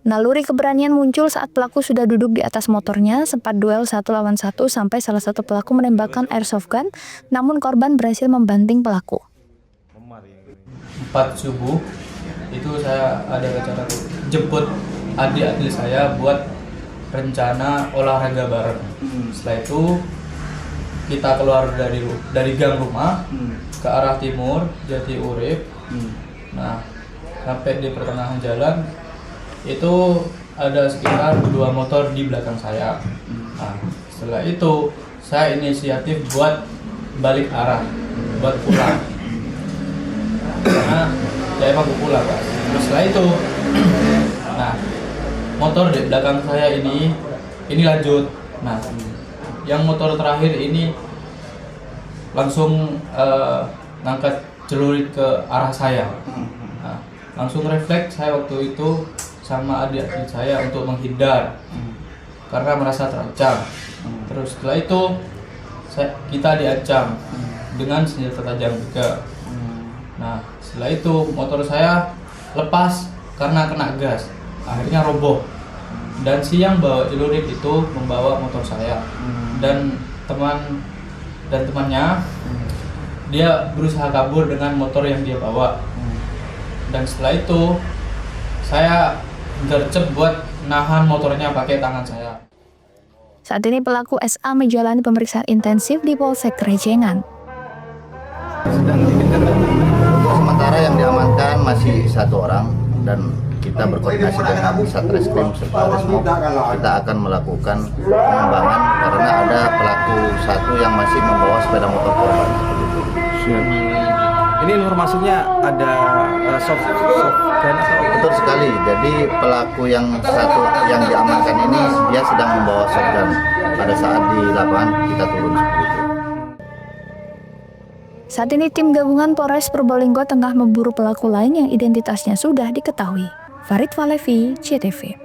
[SPEAKER 5] Naluri keberanian muncul saat pelaku sudah duduk di atas motornya, sempat duel 1 lawan 1 sampai salah satu pelaku menembakkan airsoft gun, namun korban berhasil membanting pelaku.
[SPEAKER 12] 4 subuh itu saya ada rencana jemput adik-adik saya buat rencana olahraga bareng. Setelah itu kita keluar dari gang rumah ke arah timur Jati Urip. Nah, sampai di pertengahan jalan itu ada sekitar 2 motor di belakang saya. Nah, setelah itu saya inisiatif buat balik arah, buat pulang. Karena saya emang pulang, Pak. Terus setelah itu, nah, motor di belakang saya ini lanjut. Nah, yang motor terakhir ini langsung ngangkat celurit ke arah saya. Nah, langsung refleks saya waktu itu sama adik-adik saya untuk menghindar karena merasa terancam. Terus setelah itu kita diancam dengan senjata tajam juga. Nah, setelah itu motor saya lepas karena kena gas, akhirnya roboh. Dan si yang bawa celurit itu membawa motor saya dan temannya dia berusaha kabur dengan motor yang dia bawa. Dan setelah itu saya gercep buat nahan motornya pakai tangan saya.
[SPEAKER 5] Saat ini pelaku SA menjalani pemeriksaan intensif di Polsek Rejengan.
[SPEAKER 13] Sementara yang diamankan masih 1 orang dan kita berkoordinasi dengan Satreskrim serta Resmob. Kita akan melakukan pengembangan karena ada pelaku 1 yang masih membawa sepeda motor korban.
[SPEAKER 6] Ini informasinya ada soft gun atau?
[SPEAKER 13] Betul sekali. Jadi pelaku yang 1 yang diamankan ini dia sedang membawa shotgun. Pada saat di lapangan kita turun seperti itu.
[SPEAKER 5] Saat ini tim gabungan Polres Probolinggo tengah memburu pelaku lain yang identitasnya sudah diketahui. Farid Falevi, CTV.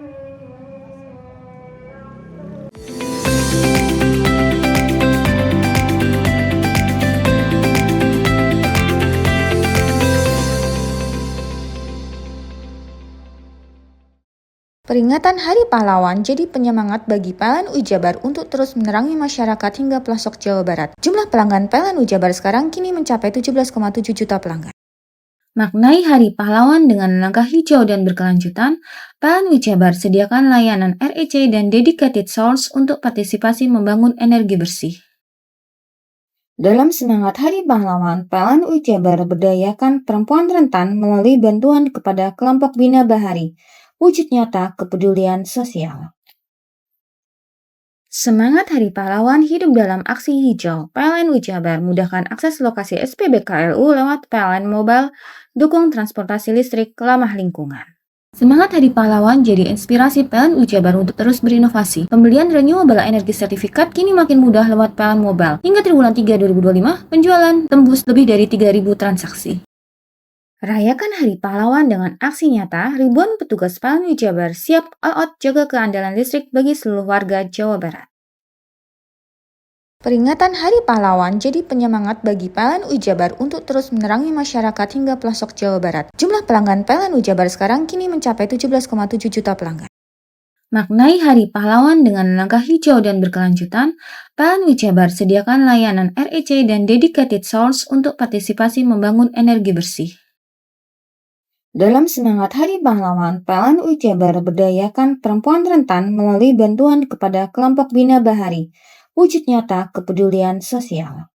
[SPEAKER 7] Peringatan Hari Pahlawan jadi penyemangat bagi PLN Ujabar untuk terus menerangi masyarakat hingga pelosok Jawa Barat. Jumlah pelanggan PLN Ujabar sekarang kini mencapai 17,7 juta pelanggan. Maknai Hari Pahlawan dengan langkah hijau dan berkelanjutan, PLN Ujabar sediakan layanan REC dan dedicated source untuk partisipasi membangun energi bersih. Dalam semangat Hari Pahlawan, PLN Ujabar berdayakan perempuan rentan melalui bantuan kepada kelompok Bina Bahari, wujud nyata kepedulian sosial. Semangat Hari Pahlawan hidup dalam aksi hijau. PLN Ujabar mudahkan akses lokasi SPBKLU lewat PLN Mobile, dukung transportasi listrik ramah lingkungan. Semangat Hari Pahlawan jadi inspirasi PLN Ujabar untuk terus berinovasi. Pembelian renewable energy sertifikat kini makin mudah lewat PLN Mobile. Hingga triwulan 3 2025, penjualan tembus lebih dari 3.000 transaksi. Rayakan Hari Pahlawan dengan aksi nyata, ribuan petugas PLN Ujabar siap all out jaga keandalan listrik bagi seluruh warga Jawa Barat. Peringatan Hari Pahlawan jadi penyemangat bagi PLN Ujabar untuk terus menerangi masyarakat hingga pelosok Jawa Barat. Jumlah pelanggan PLN Ujabar sekarang kini mencapai 17,7 juta pelanggan. Maknai Hari Pahlawan dengan langkah hijau dan berkelanjutan, PLN Ujabar sediakan layanan REC dan dedicated source untuk partisipasi membangun energi bersih. Dalam semangat Hari Pahlawan, PLN Ujabar berdayakan perempuan rentan melalui bantuan kepada kelompok Bina Bahari, wujud nyata kepedulian sosial.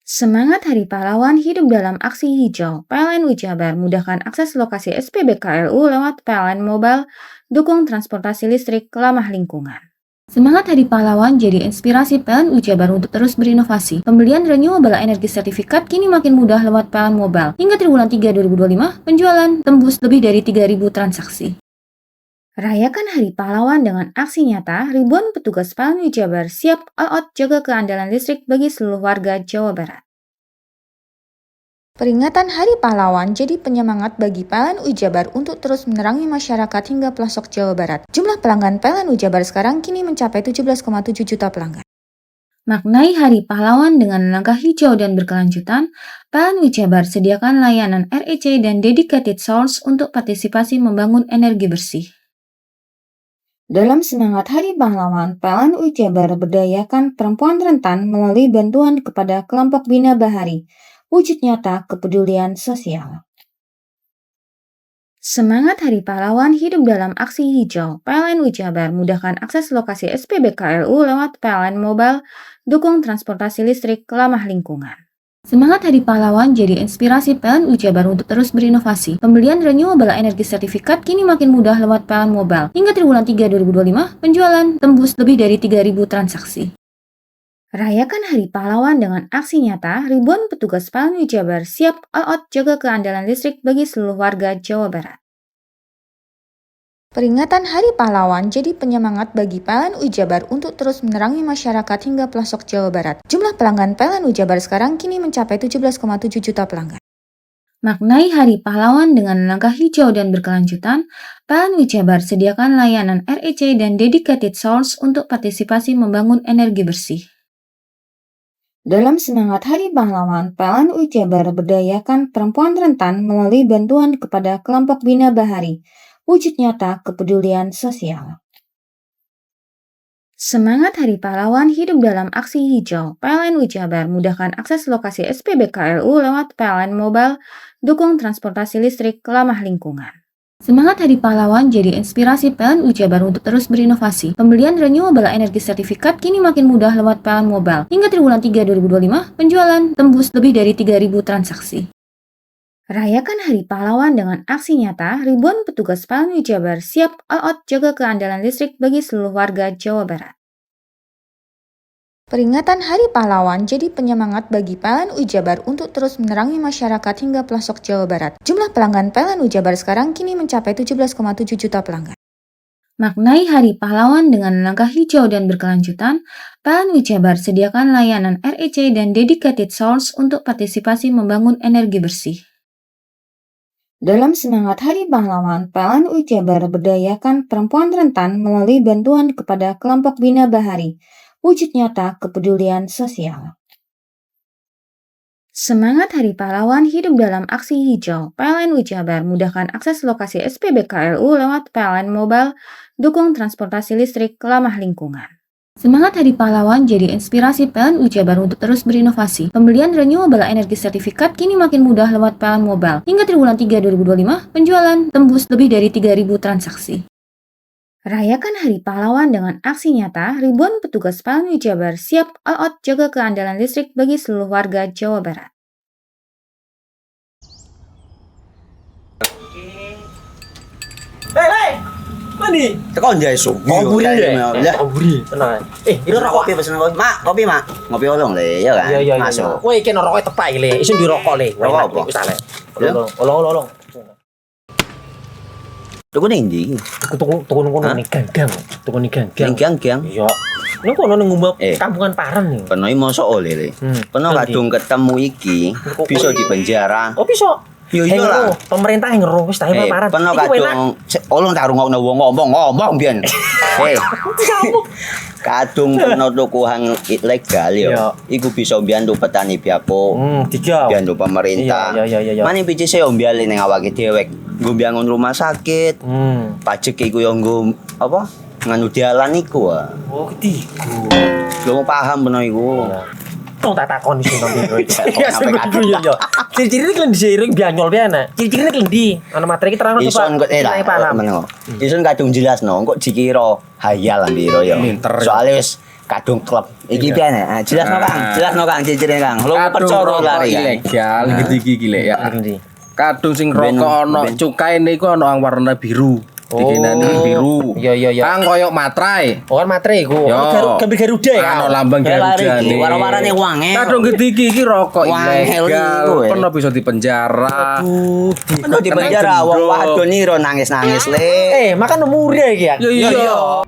[SPEAKER 7] Semangat Hari Pahlawan hidup dalam aksi hijau. PLN Ujabar mudahkan akses lokasi SPBKLU lewat PLN Mobile, dukung transportasi listrik ramah lingkungan. Semangat Hari Pahlawan jadi inspirasi PLN Ujabar untuk terus berinovasi. Pembelian renewable energy sertifikat kini makin mudah lewat PLN Mobile. Hingga triwulan 3 2025, penjualan tembus lebih dari 3.000 transaksi. Rayakan Hari Pahlawan dengan aksi nyata, ribuan petugas PLN Ujabar siap all out jaga keandalan listrik bagi seluruh warga Jawa Barat. Peringatan Hari Pahlawan jadi penyemangat bagi PLN Ujabar untuk terus menerangi masyarakat hingga pelosok Jawa Barat. Jumlah pelanggan PLN Ujabar sekarang kini mencapai 17,7 juta pelanggan. Maknai Hari Pahlawan dengan langkah hijau dan berkelanjutan, PLN Ujabar sediakan layanan REC dan dedicated source untuk partisipasi membangun energi bersih. Dalam semangat Hari Pahlawan, PLN Ujabar berdayakan perempuan rentan melalui bantuan kepada kelompok Bina Bahari, wujud nyata kepedulian sosial. Semangat Hari Pahlawan hidup dalam aksi hijau. PLN Ujabar mudahkan akses lokasi SPBKLU lewat PLN Mobile, dukung transportasi listrik ramah lingkungan. Semangat Hari Pahlawan jadi inspirasi PLN Ujabar untuk terus berinovasi. Pembelian renewable energy sertifikat kini makin mudah lewat PLN Mobile. Hingga triwulan 3 2025, penjualan tembus lebih dari 3.000 transaksi. Rayakan Hari Pahlawan dengan aksi nyata, ribuan petugas PLN Ujabar siap all out jaga keandalan listrik bagi seluruh warga Jawa Barat. Peringatan Hari Pahlawan jadi penyemangat bagi PLN Ujabar untuk terus menerangi masyarakat hingga pelosok Jawa Barat. Jumlah pelanggan PLN Ujabar sekarang kini mencapai 17,7 juta pelanggan. Maknai Hari Pahlawan dengan langkah hijau dan berkelanjutan, PLN Ujabar sediakan layanan REC dan dedicated source untuk partisipasi membangun energi bersih. Dalam semangat Hari Pahlawan, PLN Ujabar berdayakan perempuan rentan melalui bantuan kepada kelompok Bina Bahari, wujud nyata kepedulian sosial. Semangat Hari Pahlawan hidup dalam aksi hijau. PLN Ujabar mudahkan akses lokasi SPBKLU lewat PLN Mobile, dukung transportasi listrik ramah lingkungan. Semangat Hari Pahlawan jadi inspirasi PLN Ujabar untuk terus berinovasi. Pembelian renewable energy sertifikat kini makin mudah lewat PLN Mobile. Hingga triwulan 3 2025, penjualan tembus lebih dari 3.000 transaksi. Rayakan Hari Pahlawan dengan aksi nyata, ribuan petugas PLN Ujabar siap all out jaga keandalan listrik bagi seluruh warga Jawa Barat. Peringatan Hari Pahlawan jadi penyemangat bagi PLN Ujabar untuk terus menerangi masyarakat hingga pelosok Jawa Barat. Jumlah pelanggan PLN Ujabar sekarang kini mencapai 17,7 juta pelanggan. Maknai Hari Pahlawan dengan langkah hijau dan berkelanjutan, PLN Ujabar sediakan layanan REC dan dedicated source untuk partisipasi membangun energi bersih. Dalam semangat Hari Pahlawan, PLN Ujabar berdayakan perempuan rentan melalui bantuan kepada kelompok Bina Bahari, wujud nyata kepedulian sosial. Semangat Hari Pahlawan hidup dalam aksi hijau. PLN Ujabar mudahkan akses lokasi SPBKLU lewat PLN Mobile, dukung transportasi listrik ramah lingkungan. Semangat Hari Pahlawan jadi inspirasi PLN Ujabar untuk terus berinovasi. Pembelian renewable energy sertifikat kini makin mudah lewat PLN Mobile. Hingga triwulan 3 2025, penjualan tembus lebih dari 3.000 transaksi. Rayakan Hari Pahlawan dengan aksi nyata, ribuan petugas PLN Ujabar siap all out jaga keandalan listrik bagi seluruh warga Jawa Barat.
[SPEAKER 3] Hei! Mandi.
[SPEAKER 9] Tekan jaya subuh.
[SPEAKER 3] Ngobrol deh.
[SPEAKER 9] Ya.
[SPEAKER 3] Ngobrol. Tenang. Ini rokok.
[SPEAKER 9] Kopi pesen kopi. Mak, kopi mak. Ngopi olong le, ya kan?
[SPEAKER 3] Iya.
[SPEAKER 9] Masuk.
[SPEAKER 3] Woi, kena rokoknya tepai le. Isun di rokok le.
[SPEAKER 9] Rokok apa?
[SPEAKER 3] Wis ale. Olong.
[SPEAKER 9] Tuku ning ndi?
[SPEAKER 3] Tuku ngono ning gang. Tuku ning gang.
[SPEAKER 9] Ning gang.
[SPEAKER 3] Iya. Ning kono ning ngumba kampungan Paren nih.
[SPEAKER 9] Kono iki mosok oleh le. Kono kadung ketemu iki bisa dipenjara.
[SPEAKER 3] Oh bisa.
[SPEAKER 9] Yo iya lah.
[SPEAKER 14] Pemerintah yang ngeruh wis ta paparan.
[SPEAKER 9] Peno kadung ulun tak rungokno wong ngomong biyen. Kadung peno tukuhan ilegal yo. Iku bisa mbiyantu petani biako. Mbiyantu pemerintah. Mane pici se mbiale ning awake dhewek. Nggo mbiangun rumah sakit. Pajak iku yo nggo apa? Nganu dalan iku.
[SPEAKER 14] Oh, ketiku.
[SPEAKER 9] Lu paham peno iku.
[SPEAKER 14] Tong tak takon iso nang biro iki. Ya sampe yo. Ciri-ciri iki klendi seiring bianyol piana. Ciri-cirine klendi. Ana materi iki terang
[SPEAKER 9] Ison kok meneng. Ison kadung jelasno kok dikira hayal biro yo. Soale wis kadung klub. Iki piana? Jelasno Kang ciri-cirine Kang. Lu percaya lari
[SPEAKER 6] ilegal iki lek ya. Kadung sing rokok ana cukaine iku ana warna biru. Dikenani biru.
[SPEAKER 14] Iya.
[SPEAKER 6] Kang koyo matrai.
[SPEAKER 14] Oh kan matrai iku. Gambar Garuda ya.
[SPEAKER 6] Ana lambang Garuda iki.
[SPEAKER 9] Warna-warnane wangi.
[SPEAKER 6] Kadung iki rokok ilegal. Pernah bisa dipenjara.
[SPEAKER 14] Aduh,
[SPEAKER 9] dipenjara wong wadon iro nangis-nangis le.
[SPEAKER 14] Makan umure iki ya.
[SPEAKER 6] Iya.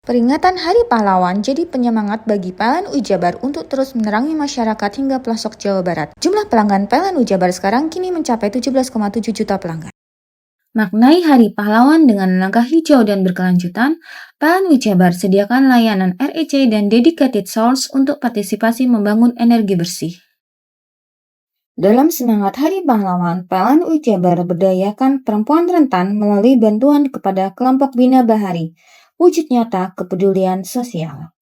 [SPEAKER 7] Peringatan Hari Pahlawan jadi penyemangat bagi PLN Jabar untuk terus menerangi masyarakat hingga pelosok Jawa Barat. Jumlah pelanggan PLN Jabar sekarang kini mencapai 17,7 juta pelanggan. Maknai Hari Pahlawan dengan langkah hijau dan berkelanjutan, PLN Jabar sediakan layanan REC dan dedicated source untuk partisipasi membangun energi bersih. Dalam semangat Hari Pahlawan, PLN Jabar berdayakan perempuan rentan melalui bantuan kepada kelompok Bina Bahari, wujud nyata kepedulian sosial.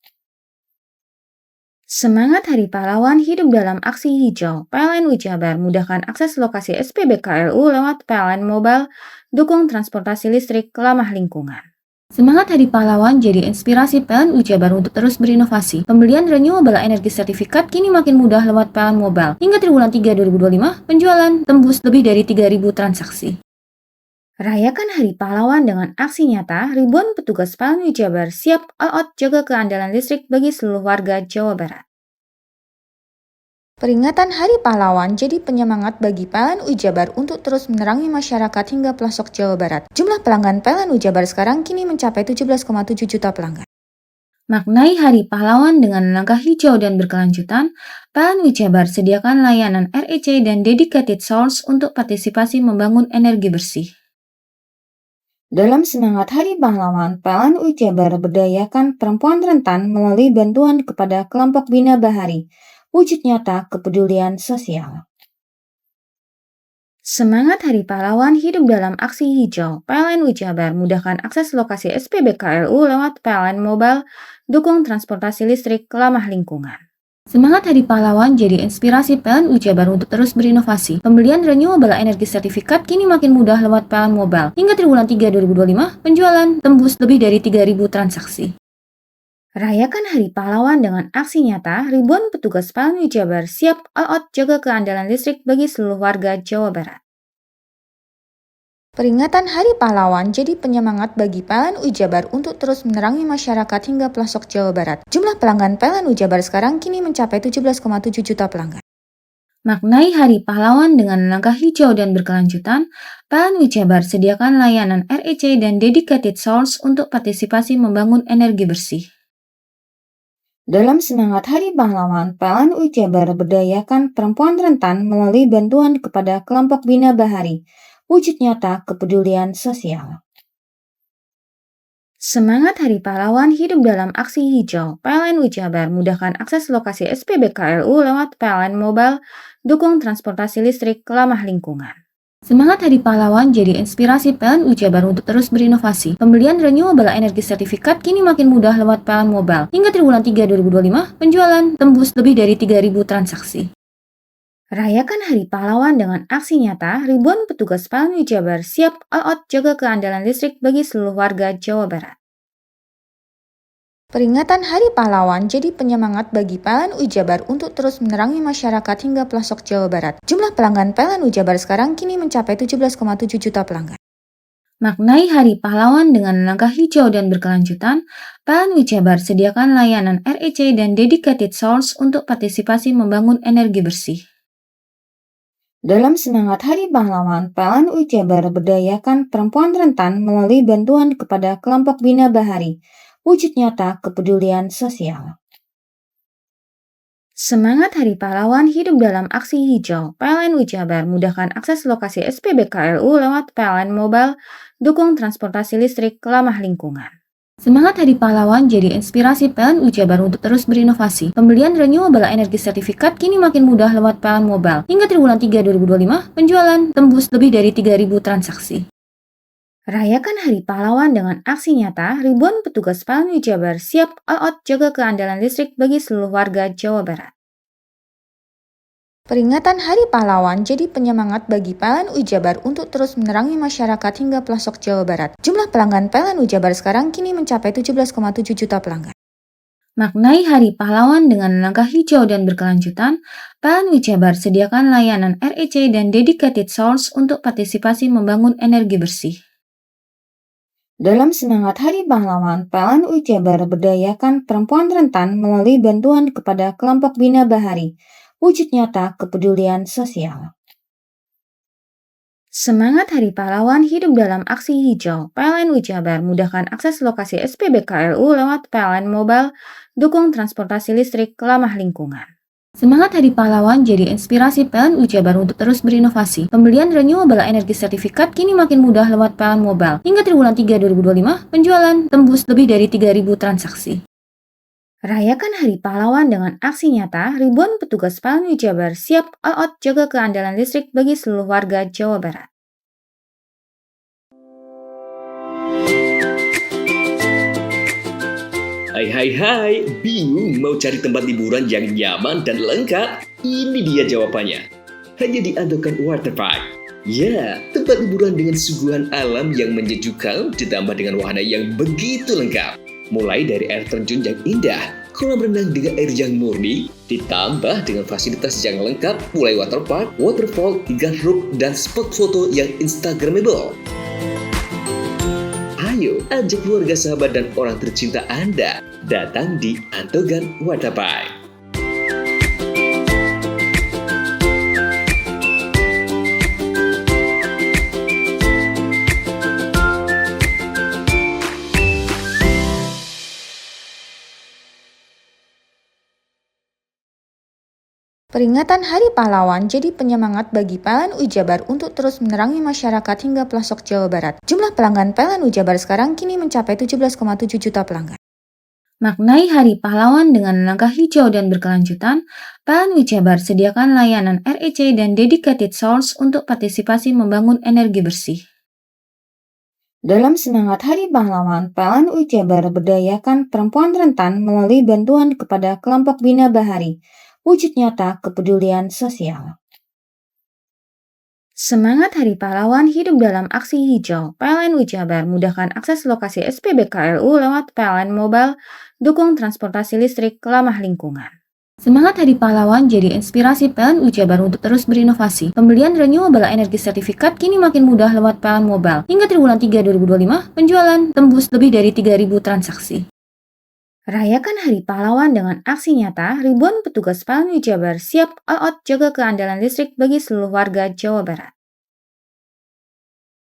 [SPEAKER 7] Semangat Hari Pahlawan hidup dalam aksi hijau. PLN Jabar mudahkan akses lokasi SPBKLU lewat PLN Mobile, dukung transportasi listrik ramah lingkungan. Semangat Hari Pahlawan jadi inspirasi PLN Jabar untuk terus berinovasi. Pembelian renewable energy sertifikat kini makin mudah lewat PLN Mobile. Hingga triwulan 3 2025, penjualan tembus lebih dari 3.000 transaksi. Rayakan Hari Pahlawan dengan aksi nyata, ribuan petugas PLN Jabar siap all out jaga keandalan listrik bagi seluruh warga Jawa Barat. Peringatan Hari Pahlawan jadi penyemangat bagi PLN Jabar untuk terus menerangi masyarakat hingga pelosok Jawa Barat. Jumlah pelanggan PLN Jabar sekarang kini mencapai 17,7 juta pelanggan. Maknai Hari Pahlawan dengan langkah hijau dan berkelanjutan, PLN Jabar sediakan layanan REC dan dedicated source untuk partisipasi membangun energi bersih. Dalam semangat Hari Pahlawan, PLN Jabar berdayakan perempuan rentan melalui bantuan kepada kelompok Bina Bahari, wujud nyata kepedulian sosial. Semangat Hari Pahlawan hidup dalam aksi hijau. PLN Jabar mudahkan akses lokasi SPBKLU lewat PLN Mobile, dukung transportasi listrik ramah lingkungan. Semangat Hari Pahlawan jadi inspirasi PLN Jabar untuk terus berinovasi. Pembelian renewable energy sertifikat kini makin mudah lewat PLN Mobile. Hingga triwulan 3 2025, penjualan tembus lebih dari 3.000 transaksi. Rayakan Hari Pahlawan dengan aksi nyata, ribuan petugas PLN Jabar siap all out jaga keandalan listrik bagi seluruh warga Jawa Barat. Peringatan Hari Pahlawan jadi penyemangat bagi PLN Jabar untuk terus menerangi masyarakat hingga pelosok Jawa Barat. Jumlah pelanggan PLN Jabar sekarang kini mencapai 17,7 juta pelanggan. Maknai Hari Pahlawan dengan langkah hijau dan berkelanjutan, PLN Jabar sediakan layanan REC dan dedicated source untuk partisipasi membangun energi bersih. Dalam semangat Hari Pahlawan, PLN Jabar berdayakan perempuan rentan melalui bantuan kepada kelompok Bina Bahari, wujud nyata kepedulian sosial. Semangat Hari Pahlawan hidup dalam aksi hijau. PLN Jabar mudahkan akses lokasi SPBKLU lewat PLN Mobile, dukung transportasi listrik ramah lingkungan. Semangat Hari Pahlawan jadi inspirasi PLN Jabar untuk terus berinovasi. Pembelian renewable energy sertifikat kini makin mudah lewat PLN Mobile. Hingga triwulan 3 2025, penjualan tembus lebih dari 3.000 transaksi. Rayakan Hari Pahlawan dengan aksi nyata, ribuan petugas PLN Jabar siap all out jaga keandalan listrik bagi seluruh warga Jawa Barat. Peringatan Hari Pahlawan jadi penyemangat bagi PLN Jabar untuk terus menerangi masyarakat hingga pelosok Jawa Barat. Jumlah pelanggan PLN Jabar sekarang kini mencapai 17,7 juta pelanggan. Maknai Hari Pahlawan dengan langkah hijau dan berkelanjutan, PLN Jabar sediakan layanan REC dan dedicated source untuk partisipasi membangun energi bersih. Dalam semangat Hari Pahlawan, PLN Jabar berdayakan perempuan rentan melalui bantuan kepada kelompok Bina Bahari, wujud nyata kepedulian sosial. Semangat Hari Pahlawan hidup dalam aksi hijau. PLN Jabar mudahkan akses lokasi SPBKLU lewat PLN Mobile, dukung transportasi listrik ramah lingkungan. Semangat Hari Pahlawan jadi inspirasi PLN Jabar untuk terus berinovasi. Pembelian renewable energy sertifikat kini makin mudah lewat PLN Mobile. Hingga triwulan 3 2025, penjualan tembus lebih dari 3.000 transaksi. Rayakan Hari Pahlawan dengan aksi nyata, ribuan petugas PLN Jabar siap all out jaga keandalan listrik bagi seluruh warga Jawa Barat. Peringatan Hari Pahlawan jadi penyemangat bagi PLN Jabar untuk terus menerangi masyarakat hingga pelosok Jawa Barat. Jumlah pelanggan PLN Jabar sekarang kini mencapai 17,7 juta pelanggan. Maknai Hari Pahlawan dengan langkah hijau dan berkelanjutan, PLN Jabar sediakan layanan REC dan dedicated source untuk partisipasi membangun energi bersih. Dalam semangat Hari Pahlawan, PLN Jabar berdayakan perempuan rentan melalui bantuan kepada kelompok Bina Bahari, wujud nyata kepedulian sosial. Semangat Hari Pahlawan hidup dalam aksi hijau. PLN Jabar mudahkan akses lokasi SPBKLU lewat PLN Mobile, dukung transportasi listrik ramah lingkungan. Semangat Hari Pahlawan jadi inspirasi PLN Jabar untuk terus berinovasi. Pembelian renewable energy sertifikat kini makin mudah lewat PLN Mobile. Hingga triwulan 3 2025, penjualan tembus lebih dari 3.000 transaksi. Rayakan Hari Pahlawan dengan aksi nyata, ribuan petugas PLN Jabar siap all out jaga keandalan listrik bagi seluruh warga Jawa Barat.
[SPEAKER 8] Hai, bingung mau cari tempat liburan yang nyaman dan lengkap? Ini dia jawabannya. Hanya di Andokan Waterpark. Ya, tempat liburan dengan suguhan alam yang menyejukkan ditambah dengan wahana yang begitu lengkap. Mulai dari air terjun yang indah, kolam renang dengan air yang murni, ditambah dengan fasilitas yang lengkap mulai waterpark, waterfall, hingga roof dan spot foto yang instagramable. Ayo, ajak keluarga, sahabat, dan orang tercinta Anda datang di Andokan Waterpark.
[SPEAKER 7] Peringatan Hari Pahlawan jadi penyemangat bagi PLN Jabar untuk terus menerangi masyarakat hingga pelosok Jawa Barat. Jumlah pelanggan PLN Jabar sekarang kini mencapai 17,7 juta pelanggan. Maknai Hari Pahlawan dengan langkah hijau dan berkelanjutan, PLN Jabar sediakan layanan REC dan dedicated source untuk partisipasi membangun energi bersih. Dalam semangat Hari Pahlawan, PLN Jabar berdayakan perempuan rentan melalui bantuan kepada kelompok Bina Bahari, wujud nyata kepedulian sosial. Semangat Hari Pahlawan hidup dalam aksi hijau. PLN Jabar mudahkan akses lokasi SPBKLU lewat PLN Mobile, dukung transportasi listrik ramah lingkungan. Semangat Hari Pahlawan jadi inspirasi PLN Jabar untuk terus berinovasi. Pembelian renewable energy sertifikat kini makin mudah lewat PLN Mobile. Hingga triwulan 3 2025, penjualan tembus lebih dari 3.000 transaksi. Rayakan Hari Pahlawan dengan aksi nyata, ribuan petugas PLN Jabar siap all out jaga keandalan listrik bagi seluruh warga Jawa Barat.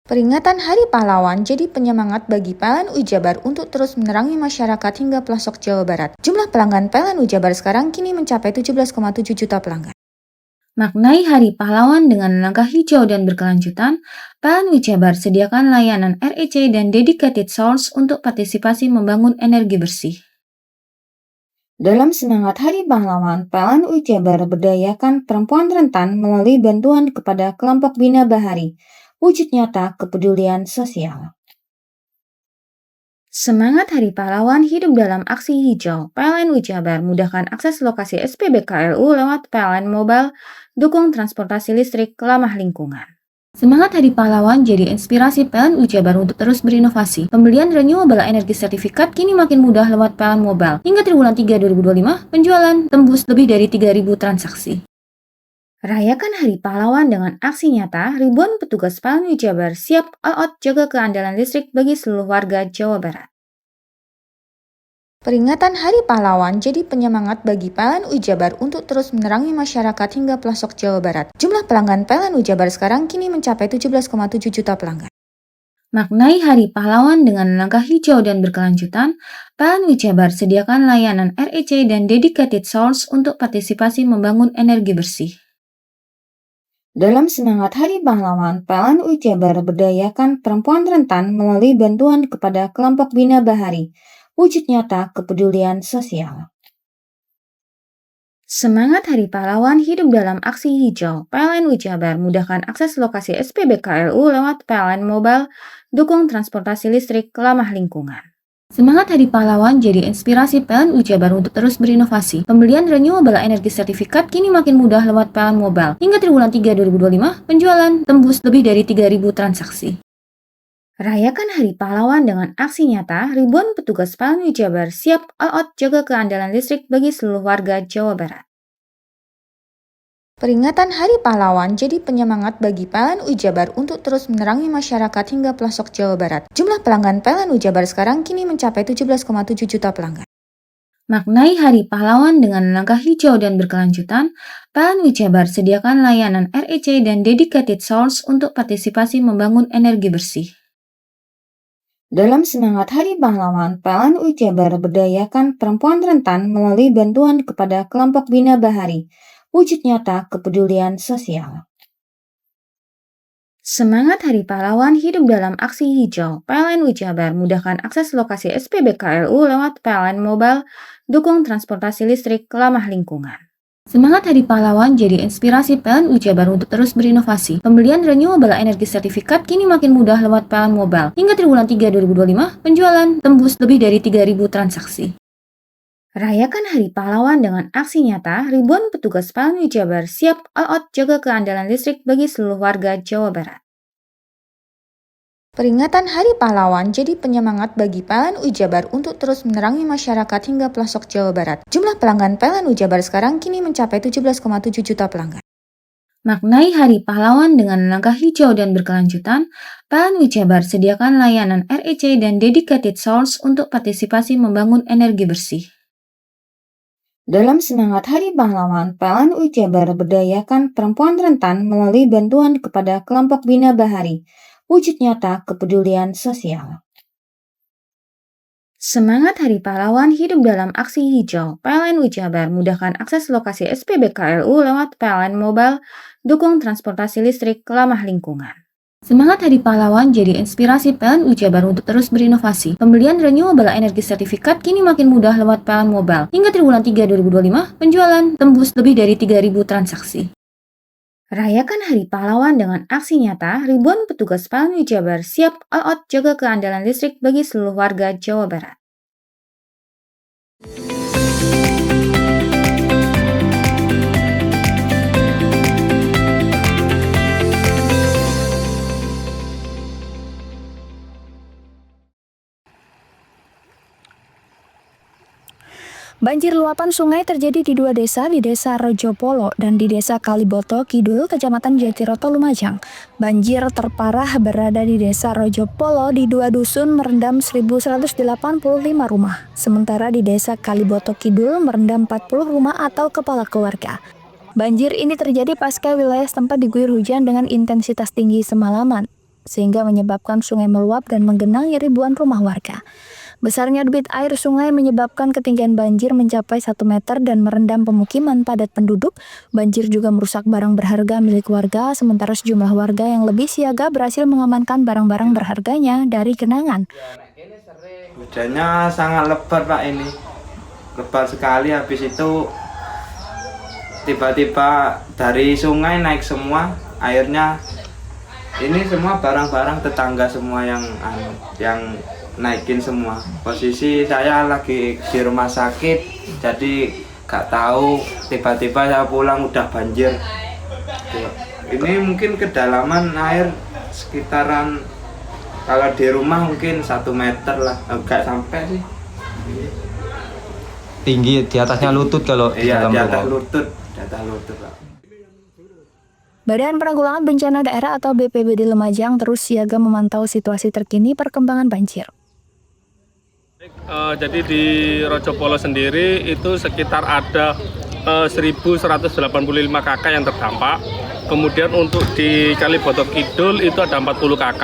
[SPEAKER 7] Peringatan Hari Pahlawan jadi penyemangat bagi PLN Jabar untuk terus menerangi masyarakat hingga pelosok Jawa Barat. Jumlah pelanggan PLN Jabar sekarang kini mencapai 17,7 juta pelanggan. Maknai Hari Pahlawan dengan langkah hijau dan berkelanjutan, PLN Jabar sediakan layanan REC dan dedicated source untuk partisipasi membangun energi bersih. Dalam semangat Hari Pahlawan, PLN Jabar berdayakan perempuan rentan melalui bantuan kepada kelompok Bina Bahari, wujud nyata kepedulian sosial. Semangat Hari Pahlawan hidup dalam aksi hijau. PLN Jabar mudahkan akses lokasi SPBKLU lewat PLN Mobile, dukung transportasi listrik ramah lingkungan. Semangat Hari Pahlawan jadi inspirasi PLN Jabar untuk terus berinovasi. Pembelian renewable energy sertifikat kini makin mudah lewat PLN Mobile. Hingga triwulan 3 2025, penjualan tembus lebih dari 3.000 transaksi. Rayakan Hari Pahlawan dengan aksi nyata, ribuan petugas PLN Jabar siap all out jaga keandalan listrik bagi seluruh warga Jawa Barat. Peringatan Hari Pahlawan jadi penyemangat bagi PLN Jabar untuk terus menerangi masyarakat hingga pelosok Jawa Barat. Jumlah pelanggan PLN Jabar sekarang kini mencapai 17,7 juta pelanggan. Maknai Hari Pahlawan dengan langkah hijau dan berkelanjutan, PLN Jabar sediakan layanan REC dan dedicated source untuk partisipasi membangun energi bersih. Dalam semangat Hari Pahlawan, PLN Jabar berdayakan perempuan rentan melalui bantuan kepada kelompok Bina Bahari, wujud nyata kepedulian sosial. Semangat Hari Pahlawan hidup dalam aksi hijau. PLN Jabar mudahkan akses lokasi SPBKLU lewat PLN Mobile, dukung transportasi listrik ramah lingkungan. Semangat Hari Pahlawan jadi inspirasi PLN Jabar untuk terus berinovasi. Pembelian renewable energy sertifikat kini makin mudah lewat PLN Mobile. Hingga triwulan 3 2025, penjualan tembus lebih dari 3.000 transaksi. Rayakan Hari Pahlawan dengan aksi nyata, ribuan petugas PLN Jabar siap all out jaga keandalan listrik bagi seluruh warga Jawa Barat. Peringatan Hari Pahlawan jadi penyemangat bagi PLN Jabar untuk terus menerangi masyarakat hingga pelosok Jawa Barat. Jumlah pelanggan PLN Jabar sekarang kini mencapai 17,7 juta pelanggan. Maknai Hari Pahlawan dengan langkah hijau dan berkelanjutan, PLN Jabar sediakan layanan REC dan dedicated source untuk partisipasi membangun energi bersih. Dalam semangat Hari Pahlawan, PLN Jabar berdayakan perempuan rentan melalui bantuan kepada kelompok Bina Bahari, wujud nyata kepedulian sosial. Semangat Hari Pahlawan hidup dalam aksi hijau. PLN Jabar mudahkan akses lokasi SPBKLU lewat PLN Mobile, dukung transportasi listrik ramah lingkungan. Semangat Hari Pahlawan jadi inspirasi PLN Jabar untuk terus berinovasi. Pembelian renewable energy sertifikat kini makin mudah lewat PLN Mobile. Hingga triwulan 3 2025, penjualan tembus lebih dari 3.000 transaksi. Rayakan Hari Pahlawan dengan aksi nyata, ribuan petugas PLN Jabar siap all out jaga keandalan listrik bagi seluruh warga Jawa Barat. Peringatan Hari Pahlawan jadi penyemangat bagi PLN Jabar untuk terus menerangi masyarakat hingga pelosok Jawa Barat. Jumlah pelanggan PLN Jabar sekarang kini mencapai 17,7 juta pelanggan. Maknai Hari Pahlawan dengan langkah hijau dan berkelanjutan, PLN Jabar sediakan layanan REC dan dedicated source untuk partisipasi membangun energi bersih. Dalam semangat Hari Pahlawan, PLN Jabar berdayakan perempuan rentan melalui bantuan kepada kelompok Bina Bahari, wujud nyata kepedulian sosial. Semangat Hari Pahlawan hidup dalam aksi hijau. PLN Jabar mudahkan akses lokasi SPBKLU lewat PLN Mobile, dukung transportasi listrik ramah lingkungan. Semangat Hari Pahlawan jadi inspirasi PLN Jabar untuk terus berinovasi. Pembelian renewable energy sertifikat kini makin mudah lewat PLN Mobile. Hingga triwulan 3 2025, penjualan tembus lebih dari 3.000 transaksi. Rayakan Hari Pahlawan dengan aksi nyata, ribuan petugas PLN Jabar siap all out jaga keandalan listrik bagi seluruh warga Jawa Barat.
[SPEAKER 5] Banjir luapan sungai terjadi di dua desa, di Desa Rejopolo dan di Desa Kaliboto Kidul, Kecamatan Jatiroto, Lumajang. Banjir terparah berada di Desa Rejopolo di dua dusun merendam 1.185 rumah. Sementara di Desa Kaliboto Kidul merendam 40 rumah atau kepala keluarga. Banjir ini terjadi pasca wilayah setempat diguyur hujan dengan intensitas tinggi semalaman, sehingga menyebabkan sungai meluap dan menggenangi ribuan rumah warga. Besarnya debit air sungai menyebabkan ketinggian banjir mencapai 1 meter dan merendam pemukiman padat penduduk. Banjir juga merusak barang berharga milik warga, sementara sejumlah warga yang lebih siaga berhasil mengamankan barang-barang berharganya dari genangan.
[SPEAKER 15] Hujannya sangat lebat Pak ini, lebat sekali. Habis itu tiba-tiba dari sungai naik semua airnya. Ini semua barang-barang tetangga semua yang naikin semua. Posisi saya lagi di rumah sakit, jadi gak tahu, tiba-tiba saya pulang udah banjir. Ini mungkin kedalaman air sekitaran, kalau di rumah mungkin 1 meter lah, enggak sampai sih.
[SPEAKER 16] Tinggi di atasnya lutut kalau di dalam
[SPEAKER 15] di atas
[SPEAKER 16] rumah.
[SPEAKER 15] di atas lutut Pak.
[SPEAKER 5] Badan Penanggulangan Bencana Daerah atau BPBD Lumajang terus siaga memantau situasi terkini perkembangan banjir.
[SPEAKER 17] Jadi di Rejopolo sendiri itu sekitar ada 1.185 KK yang terdampak. Kemudian untuk di Kaliboto Kidul itu ada 40 KK.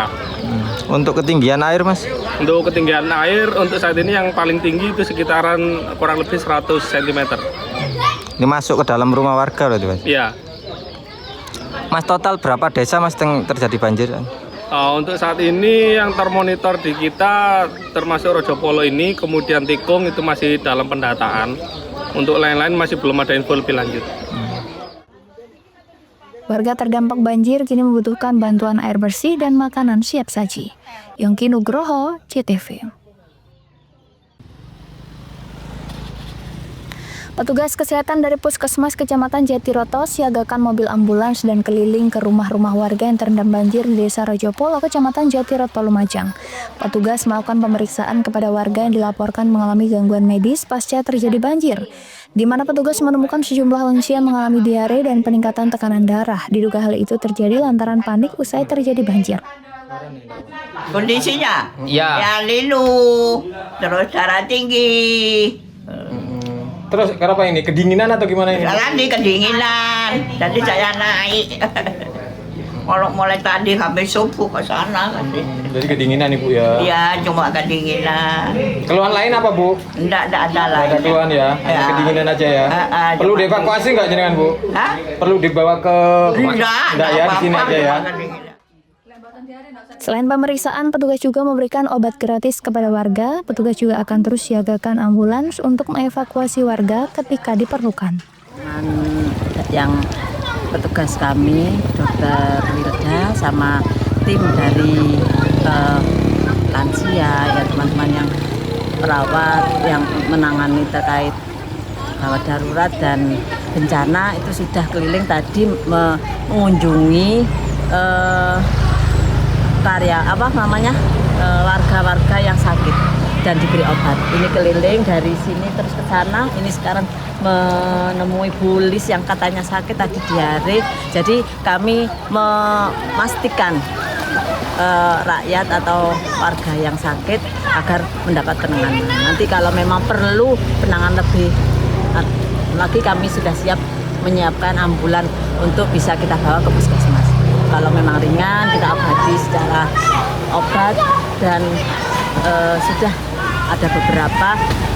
[SPEAKER 16] Untuk ketinggian air, Mas?
[SPEAKER 17] Untuk ketinggian air untuk saat ini yang paling tinggi itu sekitaran kurang lebih 100 cm.
[SPEAKER 16] Ini masuk ke dalam rumah warga berarti, Mas?
[SPEAKER 17] Iya.
[SPEAKER 16] Mas, total berapa desa, Mas, yang terjadi banjir?
[SPEAKER 17] Untuk saat ini yang termonitor di kita termasuk Rojopolo ini, kemudian Tikung itu masih dalam pendataan. Untuk lain-lain masih belum ada info lebih lanjut.
[SPEAKER 5] Warga terdampak banjir kini membutuhkan bantuan air bersih dan makanan siap saji. Yongki Nugroho, CTV. Petugas kesehatan dari Puskesmas Kecamatan Jatiroto siagakan mobil ambulans dan keliling ke rumah-rumah warga yang terendam banjir di Desa Rojopolo, Kecamatan Jatiroto, Lumajang. Petugas melakukan pemeriksaan kepada warga yang dilaporkan mengalami gangguan medis pasca terjadi banjir, di mana petugas menemukan sejumlah lansia mengalami diare dan peningkatan tekanan darah. Diduga hal itu terjadi lantaran panik usai terjadi banjir.
[SPEAKER 18] Kondisinya?
[SPEAKER 14] Ya.
[SPEAKER 18] Ya linu, terus darah tinggi.
[SPEAKER 14] Terus kenapa ini? Kedinginan atau gimana ini?
[SPEAKER 18] Jalan di kedinginan, jadi saya naik. Kalau mulai tadi habis subuh ke sana.
[SPEAKER 14] Jadi kedinginan Ibu ya?
[SPEAKER 18] Iya, cuma kedinginan.
[SPEAKER 14] Keluhan lain apa Bu?
[SPEAKER 18] Enggak ada lain.
[SPEAKER 14] Nggak ada keluhan ya? Hanya kedinginan aja ya? Perlu dievakuasi nggak jenengan Bu?
[SPEAKER 18] Hah?
[SPEAKER 14] Perlu dibawa ke rumah?
[SPEAKER 18] Enggak
[SPEAKER 14] ya, di sini aja ya?
[SPEAKER 5] Selain pemeriksaan, petugas juga memberikan obat gratis kepada warga. Petugas juga akan terus siagakan ambulans untuk mengevakuasi warga ketika diperlukan.
[SPEAKER 19] Yang petugas kami, Dokter Wirda sama tim dari lansia, ya teman-teman yang perawat yang menangani terkait gawat darurat dan bencana itu sudah keliling tadi mengunjungi warga-warga yang sakit dan diberi obat. Ini keliling dari sini terus ke sana. Ini sekarang menemui Bu Lis yang katanya sakit tadi diare. Jadi kami memastikan rakyat atau warga yang sakit agar mendapat penanganan. Nanti kalau memang perlu penanganan lebih lagi, kami sudah siap menyiapkan ambulan untuk bisa kita bawa ke puskesmas. Kalau memang ringan, kita obati secara obat dan sudah ada beberapa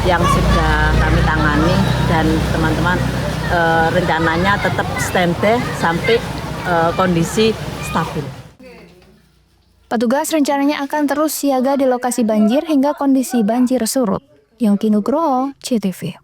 [SPEAKER 19] yang sudah kami tangani dan teman-teman rencananya tetap standby sampai kondisi stabil.
[SPEAKER 5] Petugas rencananya akan terus siaga di lokasi banjir hingga kondisi banjir surut. Yongki Nugroho, CTV.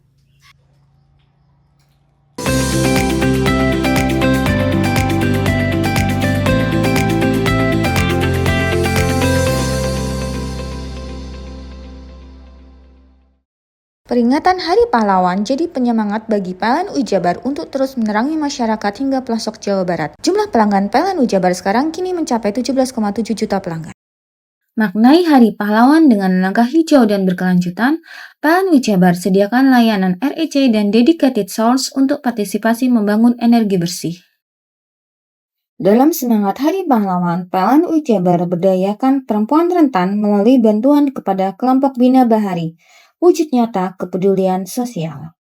[SPEAKER 7] Peringatan Hari Pahlawan jadi penyemangat bagi PLN Ujabar untuk terus menerangi masyarakat hingga pelosok Jawa Barat. Jumlah pelanggan PLN Ujabar sekarang kini mencapai 17,7 juta pelanggan. Maknai Hari Pahlawan dengan langkah hijau dan berkelanjutan, PLN Ujabar sediakan layanan REC dan dedicated source untuk partisipasi membangun energi bersih. Dalam semangat Hari Pahlawan, PLN Ujabar berdayakan perempuan rentan melalui bantuan kepada kelompok Bina Bahari, wujud nyata kepedulian sosial.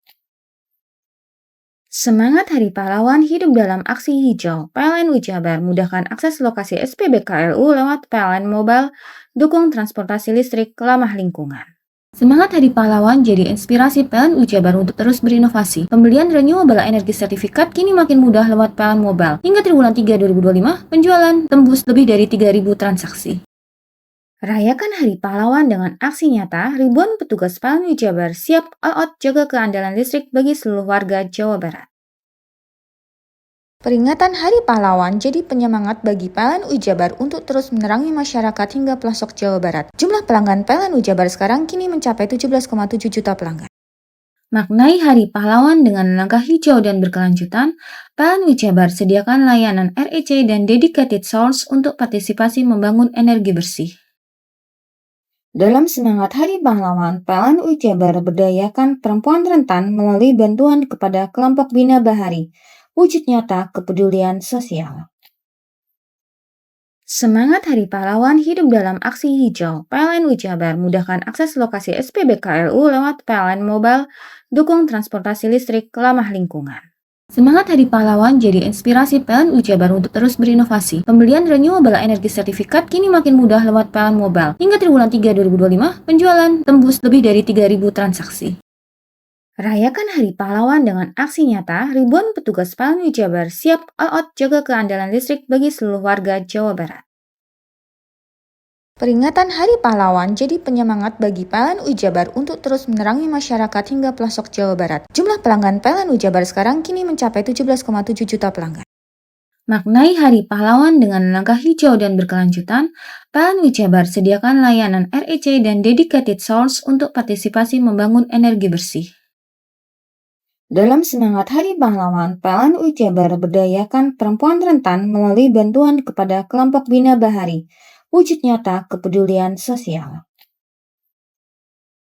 [SPEAKER 7] Semangat Hari Pahlawan hidup dalam aksi hijau. PLN Ujabar mudahkan akses lokasi SPBKLU lewat PLN Mobile, dukung transportasi listrik ramah lingkungan. Semangat Hari Pahlawan jadi inspirasi PLN Ujabar untuk terus berinovasi. Pembelian renewable energy sertifikat kini makin mudah lewat PLN Mobile. Hingga triwulan 3 2025, penjualan tembus lebih dari 3.000 transaksi. Rayakan Hari Pahlawan dengan aksi nyata, ribuan petugas PLN Ujabar siap all out jaga keandalan listrik bagi seluruh warga Jawa Barat. Peringatan Hari Pahlawan jadi penyemangat bagi PLN Ujabar untuk terus menerangi masyarakat hingga pelosok Jawa Barat. Jumlah pelanggan PLN Ujabar sekarang kini mencapai 17,7 juta pelanggan. Maknai Hari Pahlawan dengan langkah hijau dan berkelanjutan, PLN Ujabar sediakan layanan REC dan dedicated source untuk partisipasi membangun energi bersih. Dalam semangat Hari Pahlawan, PLN Ujabar berdayakan perempuan rentan melalui bantuan kepada kelompok Bina Bahari, wujud nyata kepedulian sosial. Semangat Hari Pahlawan hidup dalam aksi hijau. PLN Ujabar mudahkan akses lokasi SPBKLU lewat PLN Mobile, dukung transportasi listrik ramah lingkungan. Semangat Hari Pahlawan jadi inspirasi PLN Jabar untuk terus berinovasi. Pembelian renewable energy sertifikat kini makin mudah lewat PLN Mobile. Hingga triwulan 3 2025, penjualan tembus lebih dari 3.000 transaksi. Rayakan Hari Pahlawan dengan aksi nyata, ribuan petugas PLN Jabar siap all out jaga keandalan listrik bagi seluruh warga Jawa Barat. Peringatan Hari Pahlawan jadi penyemangat bagi PLN Jabar untuk terus menerangi masyarakat hingga pelosok Jawa Barat. Jumlah pelanggan PLN Jabar sekarang kini mencapai 17,7 juta pelanggan. Maknai Hari Pahlawan dengan langkah hijau dan berkelanjutan, PLN Jabar sediakan layanan REC dan dedicated source untuk partisipasi membangun energi bersih. Dalam semangat Hari Pahlawan, PLN Jabar berdayakan perempuan rentan melalui bantuan kepada kelompok Bina Bahari. Wujud nyata kepedulian sosial.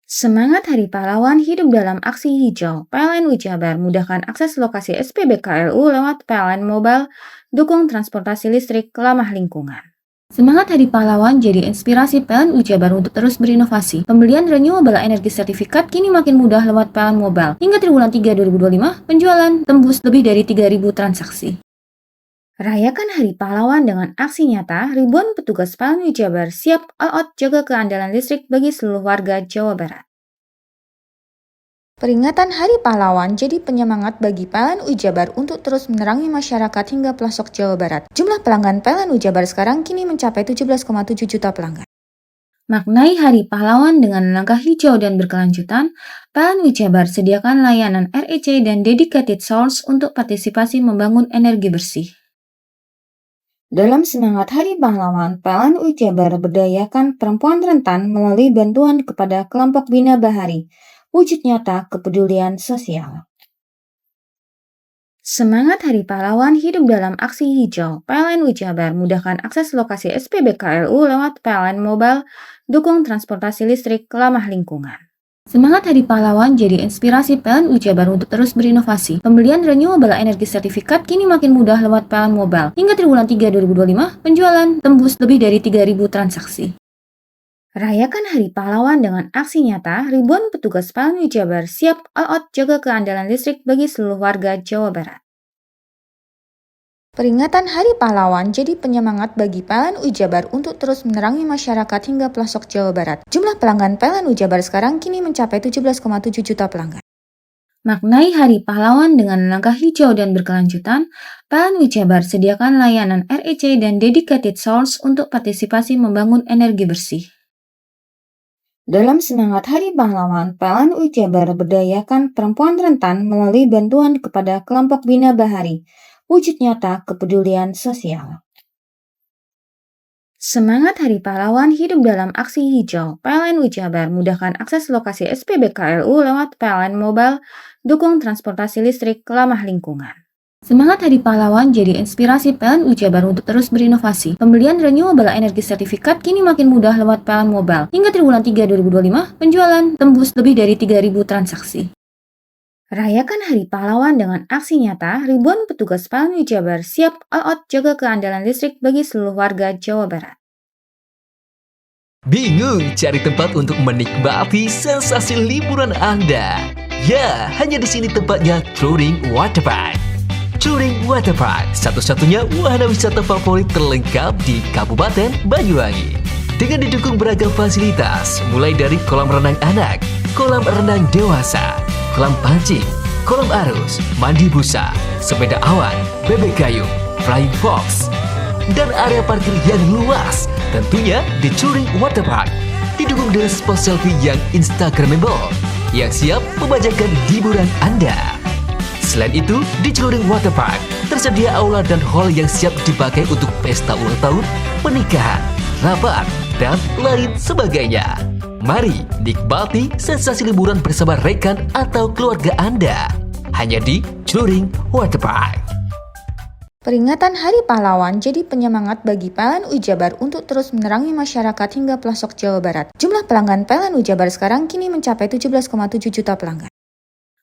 [SPEAKER 7] Semangat Hari Pahlawan hidup dalam aksi hijau. PLN Jabar mudahkan akses lokasi SPBKLU lewat PLN Mobile, dukung transportasi listrik ramah lingkungan. Semangat Hari Pahlawan jadi inspirasi PLN Jabar untuk terus berinovasi. Pembelian renewable energy sertifikat kini makin mudah lewat PLN Mobile. Hingga triwulan 3 2025, penjualan tembus lebih dari 3.000 transaksi. Rayakan Hari Pahlawan dengan aksi nyata, ribuan petugas PLN Jabar siap all out jaga keandalan listrik bagi seluruh warga Jawa Barat. Peringatan Hari Pahlawan jadi penyemangat bagi PLN Jabar untuk terus menerangi masyarakat hingga pelosok Jawa Barat. Jumlah pelanggan PLN Jabar sekarang kini mencapai 17,7 juta pelanggan. Maknai Hari Pahlawan dengan langkah hijau dan berkelanjutan, PLN Jabar sediakan layanan REC dan dedicated source untuk partisipasi membangun energi bersih. Dalam semangat Hari Pahlawan, PLN Jabar berdayakan perempuan rentan melalui bantuan kepada kelompok Bina Bahari. Wujud nyata kepedulian sosial. Semangat Hari Pahlawan hidup dalam aksi hijau. PLN Jabar mudahkan akses lokasi SPBKLU lewat PLN Mobile, dukung transportasi listrik ramah lingkungan. Semangat Hari Pahlawan jadi inspirasi PLN Jabar untuk terus berinovasi. Pembelian renewable energy sertifikat kini makin mudah lewat PLN Mobile. Hingga triwulan 3 2025, penjualan tembus lebih dari 3.000 transaksi. Rayakan Hari Pahlawan dengan aksi nyata, ribuan petugas PLN Jabar siap all out jaga keandalan listrik bagi seluruh warga Jawa Barat. Peringatan Hari Pahlawan jadi penyemangat bagi PLN Jabar untuk terus menerangi masyarakat hingga pelosok Jawa Barat. Jumlah pelanggan PLN Jabar sekarang kini mencapai 17,7 juta pelanggan. Maknai Hari Pahlawan dengan langkah hijau dan berkelanjutan, PLN Jabar sediakan layanan REC dan dedicated source untuk partisipasi membangun energi bersih. Dalam semangat Hari Pahlawan, PLN Jabar berdayakan perempuan rentan melalui bantuan kepada kelompok Bina Bahari. Wujud nyata kepedulian sosial. Semangat Hari Pahlawan hidup dalam aksi hijau. PLN Jabar mudahkan akses lokasi SPBKLU lewat PLN Mobile, dukung transportasi listrik ramah lingkungan. Semangat Hari Pahlawan jadi inspirasi PLN Jabar untuk terus berinovasi. Pembelian renewable energy sertifikat kini makin mudah lewat PLN Mobile. Hingga triwulan 3 2025, penjualan tembus lebih dari 3.000 transaksi. Rayakan Hari Pahlawan dengan aksi nyata, ribuan petugas PLN Jabar siap all out jaga keandalan listrik bagi seluruh warga Jawa Barat.
[SPEAKER 20] Bingung cari tempat untuk menikmati sensasi liburan Anda? Ya, hanya di sini tempatnya Touring Waterpark. Touring Waterpark, satu-satunya wahana wisata favorit terlengkap di Kabupaten Banyuwangi. Dengan didukung beragam fasilitas, mulai dari kolam renang anak, kolam renang dewasa, kolam pancing, kolam arus, mandi busa, sepeda awan, bebek gayung, flying fox, dan area parkir yang luas. Tentunya di Touring Waterpark didukung dengan spot selfie yang instagramable yang siap membajakan hiburan Anda. Selain itu, di Touring Waterpark tersedia aula dan hall yang siap dipakai untuk pesta ulang tahun, pernikahan, rapat, dan lain sebagainya. Mari nikmati sensasi liburan bersama rekan atau keluarga Anda. Hanya di Touring Waterpark.
[SPEAKER 7] Peringatan Hari Pahlawan jadi penyemangat bagi PLN Jabar untuk terus menerangi masyarakat hingga pelosok Jawa Barat. Jumlah pelanggan PLN Jabar sekarang kini mencapai 17,7 juta pelanggan.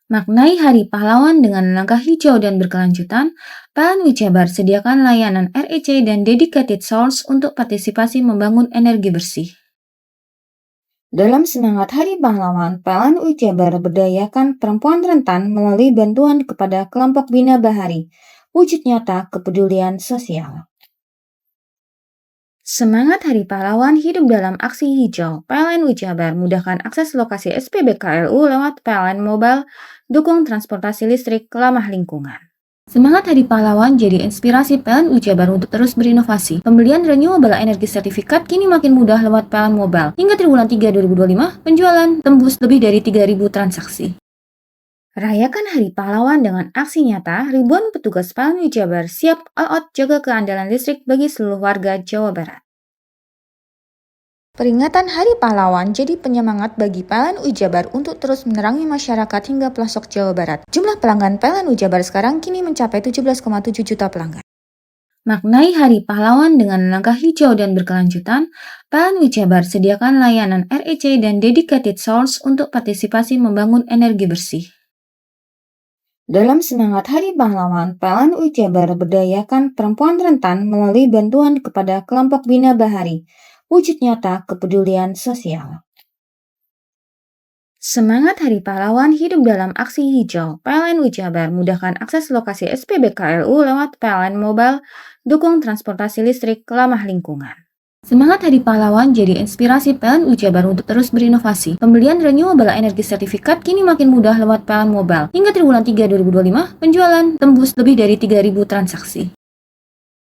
[SPEAKER 7] Maknai Hari Pahlawan dengan langkah hijau dan berkelanjutan, PLN Jabar sediakan layanan REC dan dedicated source untuk partisipasi membangun energi bersih. Dalam semangat Hari Pahlawan, PLN UI Jabar berdayakan perempuan rentan melalui bantuan kepada kelompok Bina Bahari, wujud nyata kepedulian sosial. Semangat Hari Pahlawan hidup dalam aksi hijau. PLN UI Jabar mudahkan akses lokasi SPBKLU lewat PLN Mobile, dukung transportasi listrik ramah lingkungan. Semangat Hari Pahlawan jadi inspirasi PLN UI Jabar untuk terus berinovasi. Pembelian renewable energy sertifikat kini makin mudah lewat PLN Mobile. Hingga triwulan 3 2025, penjualan tembus lebih dari 3.000 transaksi. Rayakan Hari Pahlawan dengan aksi nyata, ribuan petugas PLN UI Jabar siap all out jaga keandalan listrik bagi seluruh warga Jawa Barat. Peringatan Hari Pahlawan jadi penyemangat bagi PLN UI Jabar untuk terus menerangi masyarakat hingga pelosok Jawa Barat. Jumlah pelanggan PLN UI Jabar sekarang kini mencapai 17,7 juta pelanggan. Maknai Hari Pahlawan dengan langkah hijau dan berkelanjutan, PLN UI Jabar sediakan layanan REC dan dedicated source untuk partisipasi membangun energi bersih. Dalam semangat Hari Pahlawan, PLN UI Jabar berdayakan perempuan rentan melalui bantuan kepada kelompok Bina Bahari, wujud nyata kepedulian sosial. Semangat Hari Pahlawan hidup dalam aksi hijau. PLN UI Jabar mudahkan akses lokasi SPBKLU lewat PLN Mobile, dukung transportasi listrik ramah lingkungan. Semangat Hari Pahlawan jadi inspirasi PLN UI Jabar untuk terus berinovasi. Pembelian renewable energy sertifikat kini makin mudah lewat PLN Mobile. Hingga triwulan 3 2025, penjualan tembus lebih dari 3.000 transaksi.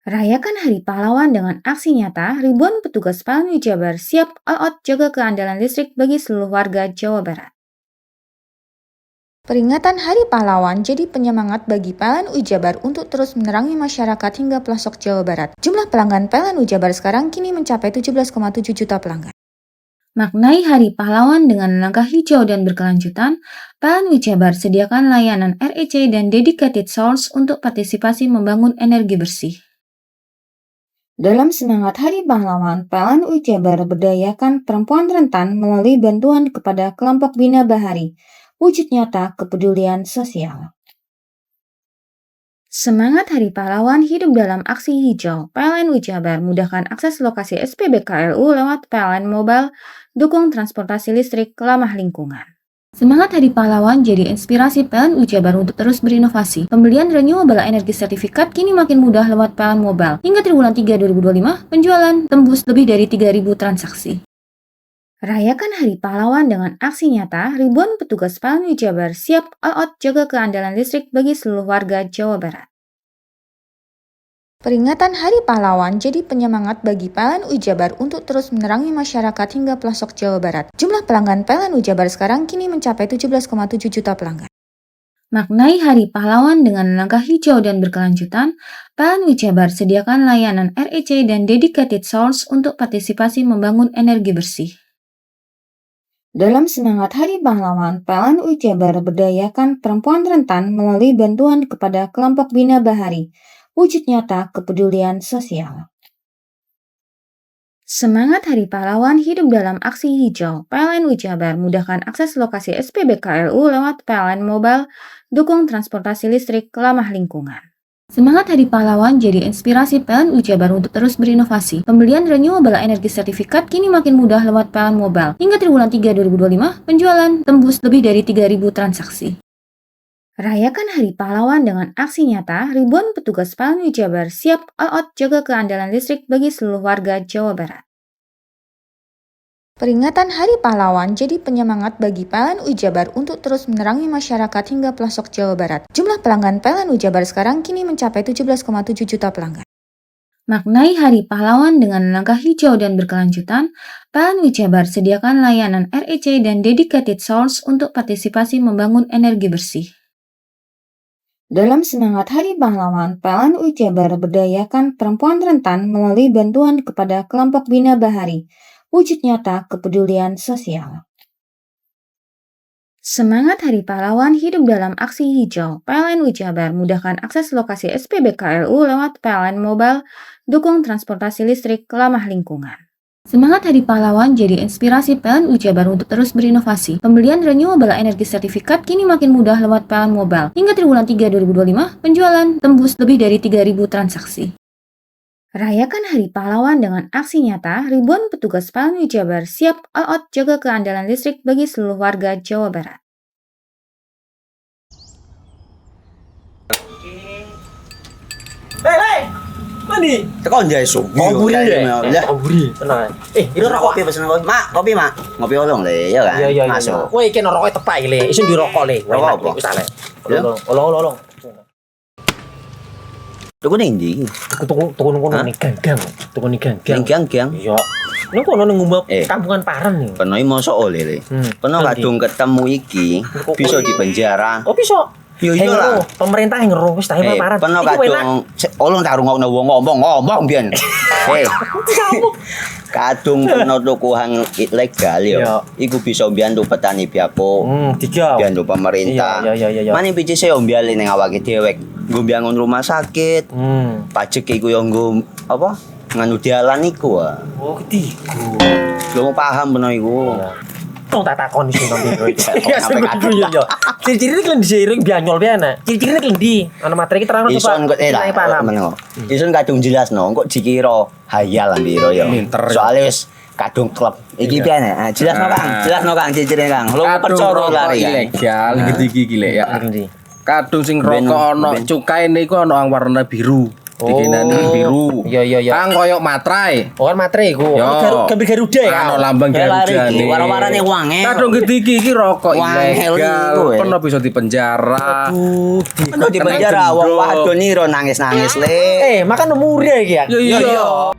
[SPEAKER 7] Rayakan Hari Pahlawan dengan aksi nyata, ribuan petugas PLN UI Jabar siap all out jaga keandalan listrik bagi seluruh warga Jawa Barat. Peringatan Hari Pahlawan jadi penyemangat bagi PLN UI Jabar untuk terus menerangi masyarakat hingga pelosok Jawa Barat. Jumlah pelanggan PLN UI Jabar sekarang kini mencapai 17,7 juta pelanggan. Maknai Hari Pahlawan dengan langkah hijau dan berkelanjutan, PLN UI Jabar sediakan layanan REC dan dedicated source untuk partisipasi membangun energi bersih. Dalam semangat Hari Pahlawan, PLN UI Jabar berdayakan perempuan rentan melalui bantuan kepada kelompok Bina Bahari, wujud nyata kepedulian sosial. Semangat Hari Pahlawan hidup dalam aksi hijau. PLN UI Jabar mudahkan akses lokasi SPBKLU lewat PLN Mobile, dukung transportasi listrik ramah lingkungan. Semangat Hari Pahlawan jadi inspirasi PLN UI Jabar untuk terus berinovasi. Pembelian renewable energy sertifikat kini makin mudah lewat PLN Mobile. Hingga triwulan 3 2025, penjualan tembus lebih dari 3.000 transaksi. Rayakan Hari Pahlawan dengan aksi nyata, ribuan petugas PLN UI Jabar siap all out jaga keandalan listrik bagi seluruh warga Jawa Barat. Peringatan Hari Pahlawan jadi penyemangat bagi PLN UI Jabar untuk terus menerangi masyarakat hingga pelosok Jawa Barat. Jumlah pelanggan PLN UI Jabar sekarang kini mencapai 17,7 juta pelanggan. Maknai Hari Pahlawan dengan langkah hijau dan berkelanjutan, PLN UI Jabar sediakan layanan REC dan dedicated source untuk partisipasi membangun energi bersih. Dalam semangat Hari Pahlawan, PLN UI Jabar berdayakan perempuan rentan melalui bantuan kepada kelompok Bina Bahari, wujud nyata kepedulian sosial. Semangat Hari Pahlawan hidup dalam aksi hijau. PLN UI Jabar mudahkan akses lokasi SPBKLU lewat PLN Mobile, dukung transportasi listrik ramah lingkungan. Semangat Hari Pahlawan jadi inspirasi PLN UI Jabar untuk terus berinovasi. Pembelian renewable energy sertifikat kini makin mudah lewat PLN Mobile. Hingga triwulan 3 2025, penjualan tembus lebih dari 3.000 transaksi. Rayakan Hari Pahlawan dengan aksi nyata, ribuan petugas PLN UI Jabar siap all out jaga keandalan listrik bagi seluruh warga Jawa Barat. Peringatan Hari Pahlawan jadi penyemangat bagi PLN UI Jabar untuk terus menerangi masyarakat hingga pelosok Jawa Barat. Jumlah pelanggan PLN UI Jabar sekarang kini mencapai 17,7 juta pelanggan. Maknai Hari Pahlawan dengan langkah hijau dan berkelanjutan, PLN UI Jabar sediakan layanan REC dan dedicated source untuk partisipasi membangun energi bersih. Dalam semangat Hari Pahlawan, PLN UI Jabar berdayakan perempuan rentan melalui bantuan kepada kelompok Bina Bahari, wujud nyata kepedulian sosial. Semangat Hari Pahlawan hidup dalam aksi hijau. PLN UI Jabar mudahkan akses lokasi SPBKLU lewat PLN Mobile, dukung transportasi listrik ramah lingkungan. Semangat Hari Pahlawan jadi inspirasi PLN UI Jabar untuk terus berinovasi. Pembelian renewable energy sertifikat kini makin mudah lewat PLN Mobile. Hingga triwulan 3 2025, penjualan tembus lebih dari 3.000 transaksi. Rayakan Hari Pahlawan dengan aksi nyata, ribuan petugas PLN Jabar siap all out jaga keandalan listrik bagi seluruh warga Jawa Barat.
[SPEAKER 14] Hei, mandi.
[SPEAKER 9] Tekan jaya su.
[SPEAKER 14] Buri ya. Buri, tenang. Ini rokok.
[SPEAKER 9] Kopi pesen kopi. Mak, kopi mak. Ngopi olong le, ya kan?
[SPEAKER 14] Iya.
[SPEAKER 9] Masuk.
[SPEAKER 14] Woi, iki rokoknya tepak le. Isin dirokok le.
[SPEAKER 9] Rokok apa?
[SPEAKER 14] Wis ale. Olong.
[SPEAKER 9] Tuku ning ndi?
[SPEAKER 14] Tuku ning gang. Tuku ning gang.
[SPEAKER 9] Gang.
[SPEAKER 14] Iya. Ning kono ning ngumbat kampungan Paren nih.
[SPEAKER 9] Kono iki mosok oleh le. Kono kadung ketemu iki bisa dipenjara.
[SPEAKER 14] Oh, bisa.
[SPEAKER 9] Yo iya lah.
[SPEAKER 14] Pemerintah yang ngeru wis ta Paren.
[SPEAKER 9] Kono kadung olong tak rungokno wong ngomong biyen. Kadung kono tuku hang ilegal yo. Iku bisa mbiyantu petani biako. Mbiyantu pemerintah.
[SPEAKER 14] Iya.
[SPEAKER 9] Mane pici sing mbiale ning awake dhewek. Nggo mbiyangun rumah sakit. Pajak iku yo nggo apa? Nganu dalan iku.
[SPEAKER 14] Oh, ketiku.
[SPEAKER 9] Lu paham beno iku.
[SPEAKER 14] Tong tak takoni sing nang biro iki. Ya sampe yo. Ciri-ciri iki diseiring bianyol piye Ciri-ciri iki ndi? Ana materi iki terang coba.
[SPEAKER 9] Ison kok meneng. Ison kadung jelasno, kok dikira hayal biro yo. Soale wis kadung klub. Iki piye nek? Jelasno Kang, ciri-cirine Kang. Lu percaya lari
[SPEAKER 6] ilegal iki lek ya. Kadung sing rokok ana cukae niku ana warna biru. Dikenani biru.
[SPEAKER 14] Iya.
[SPEAKER 6] Kang koyo materai.
[SPEAKER 14] Oh, kan materai iku. Gambar Garuda ya.
[SPEAKER 6] Ana lambang Garuda.
[SPEAKER 9] Warna-warnane wange.
[SPEAKER 6] Kadung gedhi iki rokok ilegal. Pernah bisa dipenjara.
[SPEAKER 9] Pernah dipenjara wong wadon iro nangis-nangis le.
[SPEAKER 14] Makan murah iki ya.
[SPEAKER 6] Iya.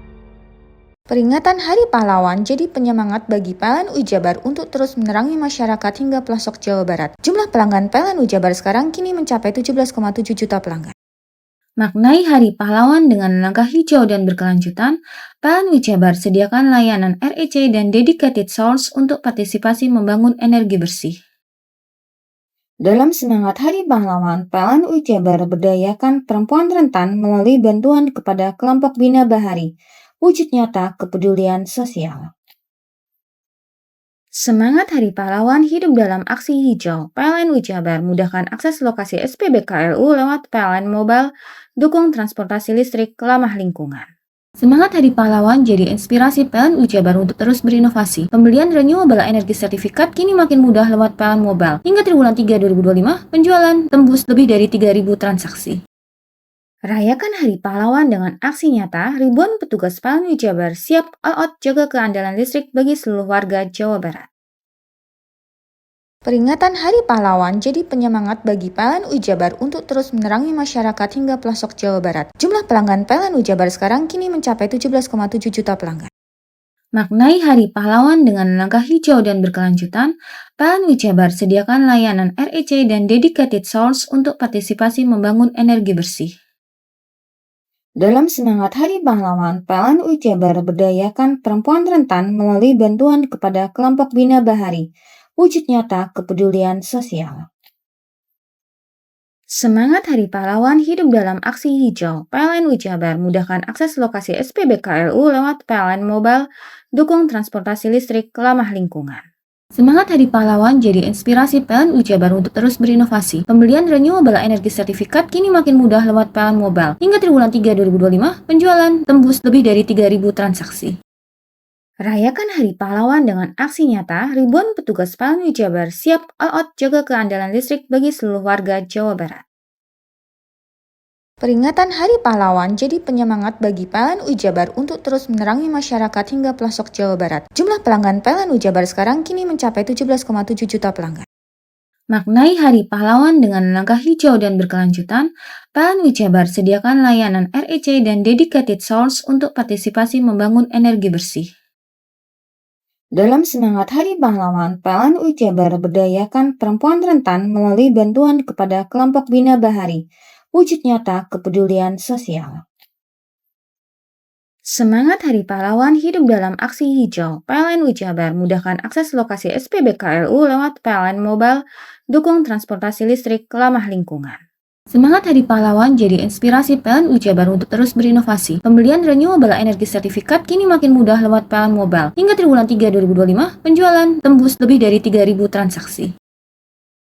[SPEAKER 7] Peringatan Hari Pahlawan jadi penyemangat bagi PLN Jabar untuk terus menerangi masyarakat hingga pelosok Jawa Barat. Jumlah pelanggan PLN Jabar sekarang kini mencapai 17,7 juta pelanggan. Maknai Hari Pahlawan dengan langkah hijau dan berkelanjutan, PLN Jabar sediakan layanan REC dan dedicated source untuk partisipasi membangun energi bersih. Dalam semangat Hari Pahlawan, PLN Jabar berdayakan perempuan rentan melalui bantuan kepada kelompok Bina Bahari, wujud nyata kepedulian sosial. Semangat Hari Pahlawan hidup dalam aksi hijau. PLN Jabar mudahkan akses lokasi SPBKLU lewat PLN Mobile, dukung transportasi listrik ramah lingkungan. Semangat Hari Pahlawan jadi inspirasi PLN Jabar untuk terus berinovasi. Pembelian renewable energy sertifikat kini makin mudah lewat PLN Mobile. Hingga triwulan 3 2025, penjualan tembus lebih dari 3.000 transaksi. Rayakan Hari Pahlawan dengan aksi nyata, ribuan petugas PLN Jabar siap all out jaga keandalan listrik bagi seluruh warga Jawa Barat. Peringatan Hari Pahlawan jadi penyemangat bagi PLN Jabar untuk terus menerangi masyarakat hingga pelosok Jawa Barat. Jumlah pelanggan PLN Jabar sekarang kini mencapai 17,7 juta pelanggan. Maknai Hari Pahlawan dengan langkah hijau dan berkelanjutan, PLN Jabar sediakan layanan REC dan dedicated source untuk partisipasi membangun energi bersih. Dalam semangat Hari Pahlawan, PLN Jabar berdayakan perempuan rentan melalui bantuan kepada kelompok Bina Bahari, wujud nyata kepedulian sosial. Semangat Hari Pahlawan hidup dalam aksi hijau. PLN Jabar mudahkan akses lokasi SPBKLU lewat PLN Mobile, dukung transportasi listrik ramah lingkungan. Semangat Hari Pahlawan jadi inspirasi PLN Jabar untuk terus berinovasi. Pembelian renewable energy sertifikat kini makin mudah lewat PLN Mobile. Hingga triwulan 3 2025, penjualan tembus lebih dari 3.000 transaksi. Rayakan Hari Pahlawan dengan aksi nyata, ribuan petugas PLN Jabar siap all out jaga keandalan listrik bagi seluruh warga Jawa Barat. Peringatan Hari Pahlawan jadi penyemangat bagi PLN Jabar untuk terus menerangi masyarakat hingga pelosok Jawa Barat. Jumlah pelanggan PLN Jabar sekarang kini mencapai 17,7 juta pelanggan. Maknai Hari Pahlawan dengan langkah hijau dan berkelanjutan, PLN Jabar sediakan layanan REC dan dedicated source untuk partisipasi membangun energi bersih. Dalam semangat Hari Pahlawan, PLN Jabar berdayakan perempuan rentan melalui bantuan kepada kelompok Bina Bahari, wujud nyata kepedulian sosial. Semangat Hari Pahlawan hidup dalam aksi hijau. PLN Jabar mudahkan akses lokasi SPBKLU lewat PLN Mobile, dukung transportasi listrik ramah lingkungan. Semangat Hari Pahlawan jadi inspirasi PLN Jabar untuk terus berinovasi. Pembelian renewable energy sertifikat kini makin mudah lewat PLN Mobile. Hingga triwulan 3 2025, penjualan tembus lebih dari 3.000 transaksi.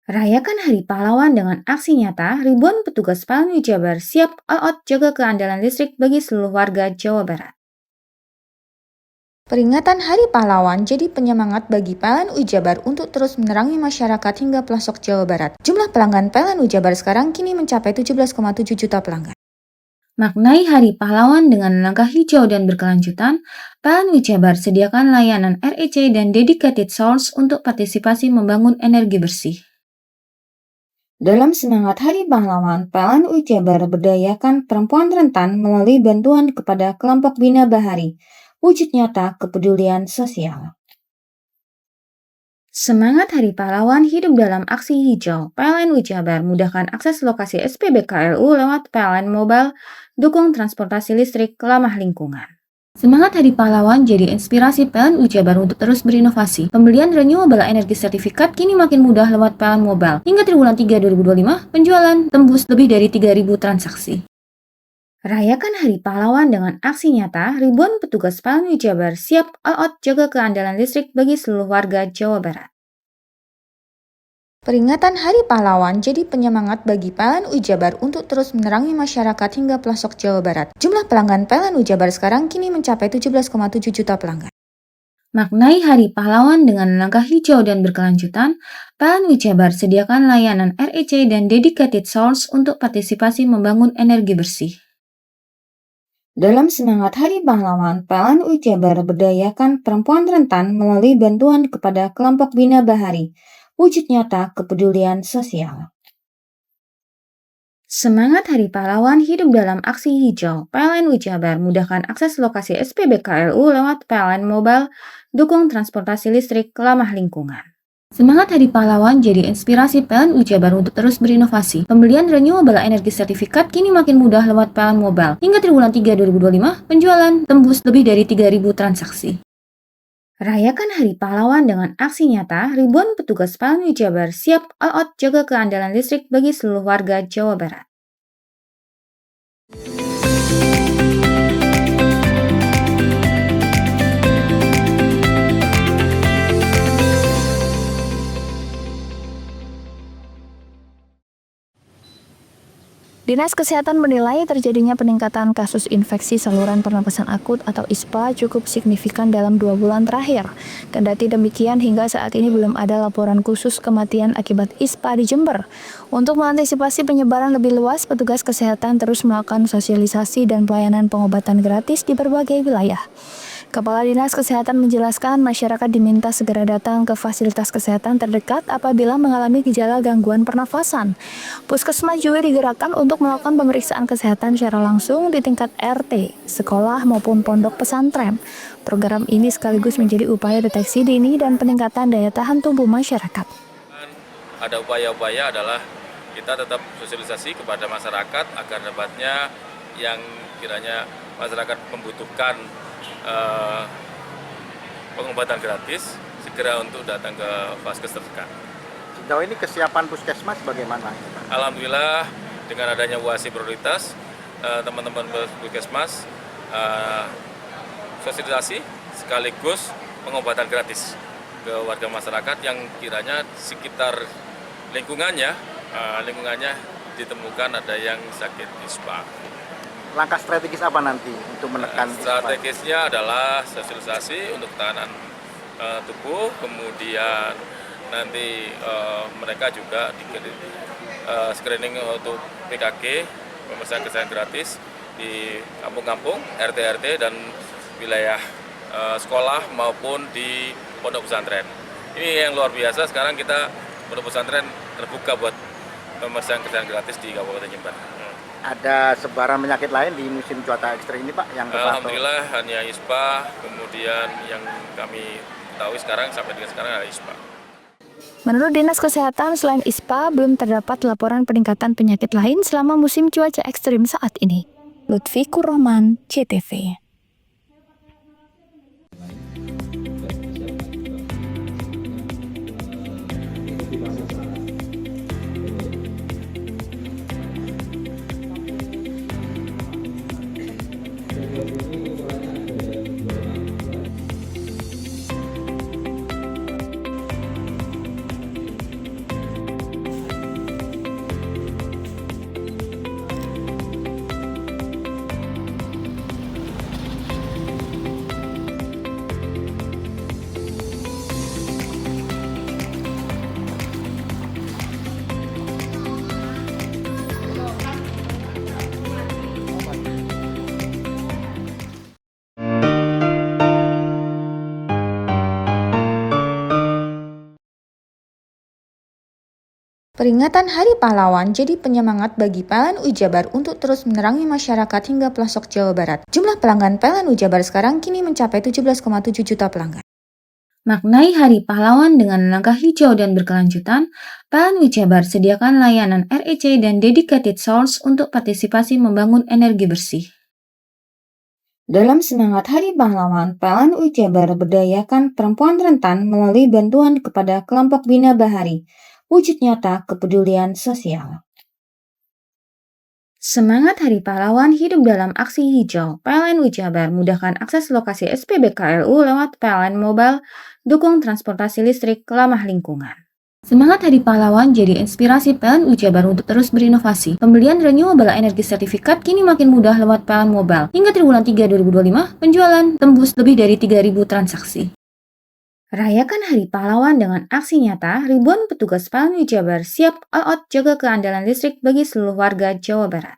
[SPEAKER 7] Rayakan Hari Pahlawan dengan aksi nyata, ribuan petugas PLN Jabar siap all out jaga keandalan listrik bagi seluruh warga Jawa Barat. Peringatan Hari Pahlawan jadi penyemangat bagi PLN Jabar untuk terus menerangi masyarakat hingga pelosok Jawa Barat. Jumlah pelanggan PLN Jabar sekarang kini mencapai 17,7 juta pelanggan. Maknai Hari Pahlawan dengan langkah hijau dan berkelanjutan, PLN Jabar sediakan layanan REC dan dedicated source untuk partisipasi membangun energi bersih. Dalam semangat Hari Pahlawan, PLN Jabar berdayakan perempuan rentan melalui bantuan kepada kelompok Bina Bahari, wujud nyata kepedulian sosial. Semangat Hari Pahlawan hidup dalam aksi hijau. PLN Jabar mudahkan akses lokasi SPBKLU lewat PLN Mobile, dukung transportasi listrik ramah lingkungan. Semangat Hari Pahlawan jadi inspirasi PLN Jabar untuk terus berinovasi. Pembelian renewable energy sertifikat kini makin mudah lewat PLN Mobile. Hingga triwulan 3 2025, penjualan tembus lebih dari 3.000 transaksi. Rayakan Hari Pahlawan dengan aksi nyata, ribuan petugas PLN Jabar siap all out jaga keandalan listrik bagi seluruh warga Jawa Barat. Peringatan Hari Pahlawan jadi penyemangat bagi PLN Jabar untuk terus menerangi masyarakat hingga pelosok Jawa Barat. Jumlah pelanggan PLN Jabar sekarang kini mencapai 17,7 juta pelanggan. Maknai Hari Pahlawan dengan langkah hijau dan berkelanjutan, PLN Jabar sediakan layanan REC dan dedicated source untuk partisipasi membangun energi bersih. Dalam semangat Hari Pahlawan, PLN Jabar berdayakan perempuan rentan melalui bantuan kepada kelompok Bina Bahari, wujud nyata kepedulian sosial. Semangat Hari Pahlawan hidup dalam aksi hijau. PLN Jabar mudahkan akses lokasi SPBKLU lewat PLN Mobile, dukung transportasi listrik ramah lingkungan. Semangat Hari Pahlawan jadi inspirasi PLN Jabar untuk terus berinovasi. Pembelian renewable energy sertifikat kini makin mudah lewat PLN Mobile. Hingga triwulan 3 2025, penjualan tembus lebih dari 3.000 transaksi. Rayakan Hari Pahlawan dengan aksi nyata, ribuan petugas PLN Jabar siap all out jaga keandalan listrik bagi seluruh warga Jawa Barat.
[SPEAKER 5] Dinas Kesehatan menilai terjadinya peningkatan kasus infeksi saluran pernapasan akut atau ISPA cukup signifikan dalam 2 bulan terakhir. Kendati demikian, hingga saat ini belum ada laporan khusus kematian akibat ISPA di Jember. Untuk mengantisipasi penyebaran lebih luas, petugas kesehatan terus melakukan sosialisasi dan pelayanan pengobatan gratis di berbagai wilayah. Kepala Dinas Kesehatan menjelaskan masyarakat diminta segera datang ke fasilitas kesehatan terdekat apabila mengalami gejala gangguan pernafasan. Puskesmas juga digerakkan untuk melakukan pemeriksaan kesehatan secara langsung di tingkat RT, sekolah maupun pondok pesantren. Program ini sekaligus menjadi upaya deteksi dini dan peningkatan daya tahan tubuh masyarakat.
[SPEAKER 21] Ada upaya-upaya adalah kita tetap sosialisasi kepada masyarakat agar dapatnya yang kiranya masyarakat membutuhkan pengobatan gratis segera untuk datang ke vaskes terdekat.
[SPEAKER 22] Sejauh ini kesiapan puskesmas bagaimana?
[SPEAKER 21] Alhamdulillah dengan adanya UASI prioritas, teman-teman puskesmas sosialisasi sekaligus pengobatan gratis ke warga masyarakat yang kiranya sekitar lingkungannya ditemukan ada yang sakit ISPA.
[SPEAKER 22] Langkah strategis apa nanti untuk menekan
[SPEAKER 21] strategisnya adalah sosialisasi untuk ketahanan tubuh, kemudian nanti mereka juga di screening untuk PKG, pemeriksaan kesehatan gratis di kampung-kampung, RT-RT dan wilayah sekolah maupun di pondok pesantren. Ini yang luar biasa, sekarang kita pondok pesantren terbuka buat pemeriksaan kesehatan gratis di Kabupaten Jember.
[SPEAKER 22] Ada sebaran penyakit lain di musim cuaca ekstrim ini Pak yang
[SPEAKER 21] Alhamdulillah hanya ISPA, kemudian yang kami tahu sekarang sampai dengan sekarang adalah ISPA.
[SPEAKER 5] Menurut Dinas Kesehatan, selain ISPA, belum terdapat laporan peningkatan penyakit lain selama musim cuaca ekstrim saat ini. Lutfi Kurrohman, CTV.
[SPEAKER 7] Peringatan Hari Pahlawan jadi penyemangat bagi PLN Ujabar untuk terus menerangi masyarakat hingga pelosok Jawa Barat. Jumlah pelanggan PLN Ujabar sekarang kini mencapai 17,7 juta pelanggan. Maknai Hari Pahlawan dengan langkah hijau dan berkelanjutan, PLN Ujabar sediakan layanan REC dan dedicated source untuk partisipasi membangun energi bersih. Dalam semangat Hari Pahlawan, PLN Ujabar berdayakan perempuan rentan melalui bantuan kepada kelompok Bina Bahari, wujud nyata kepedulian sosial. Semangat Hari Pahlawan hidup dalam aksi hijau. PLN Ujabar mudahkan akses lokasi SPBKLU lewat PLN Mobile, dukung transportasi listrik ramah lingkungan. Semangat Hari Pahlawan jadi inspirasi PLN Ujabar untuk terus berinovasi. Pembelian renewable energy sertifikat kini makin mudah lewat PLN Mobile. Hingga triwulan 3 2025, penjualan tembus lebih dari 3.000 transaksi. Rayakan Hari Pahlawan dengan aksi nyata, ribuan petugas PLN Ujabar siap all out jaga keandalan listrik bagi seluruh warga Jawa Barat.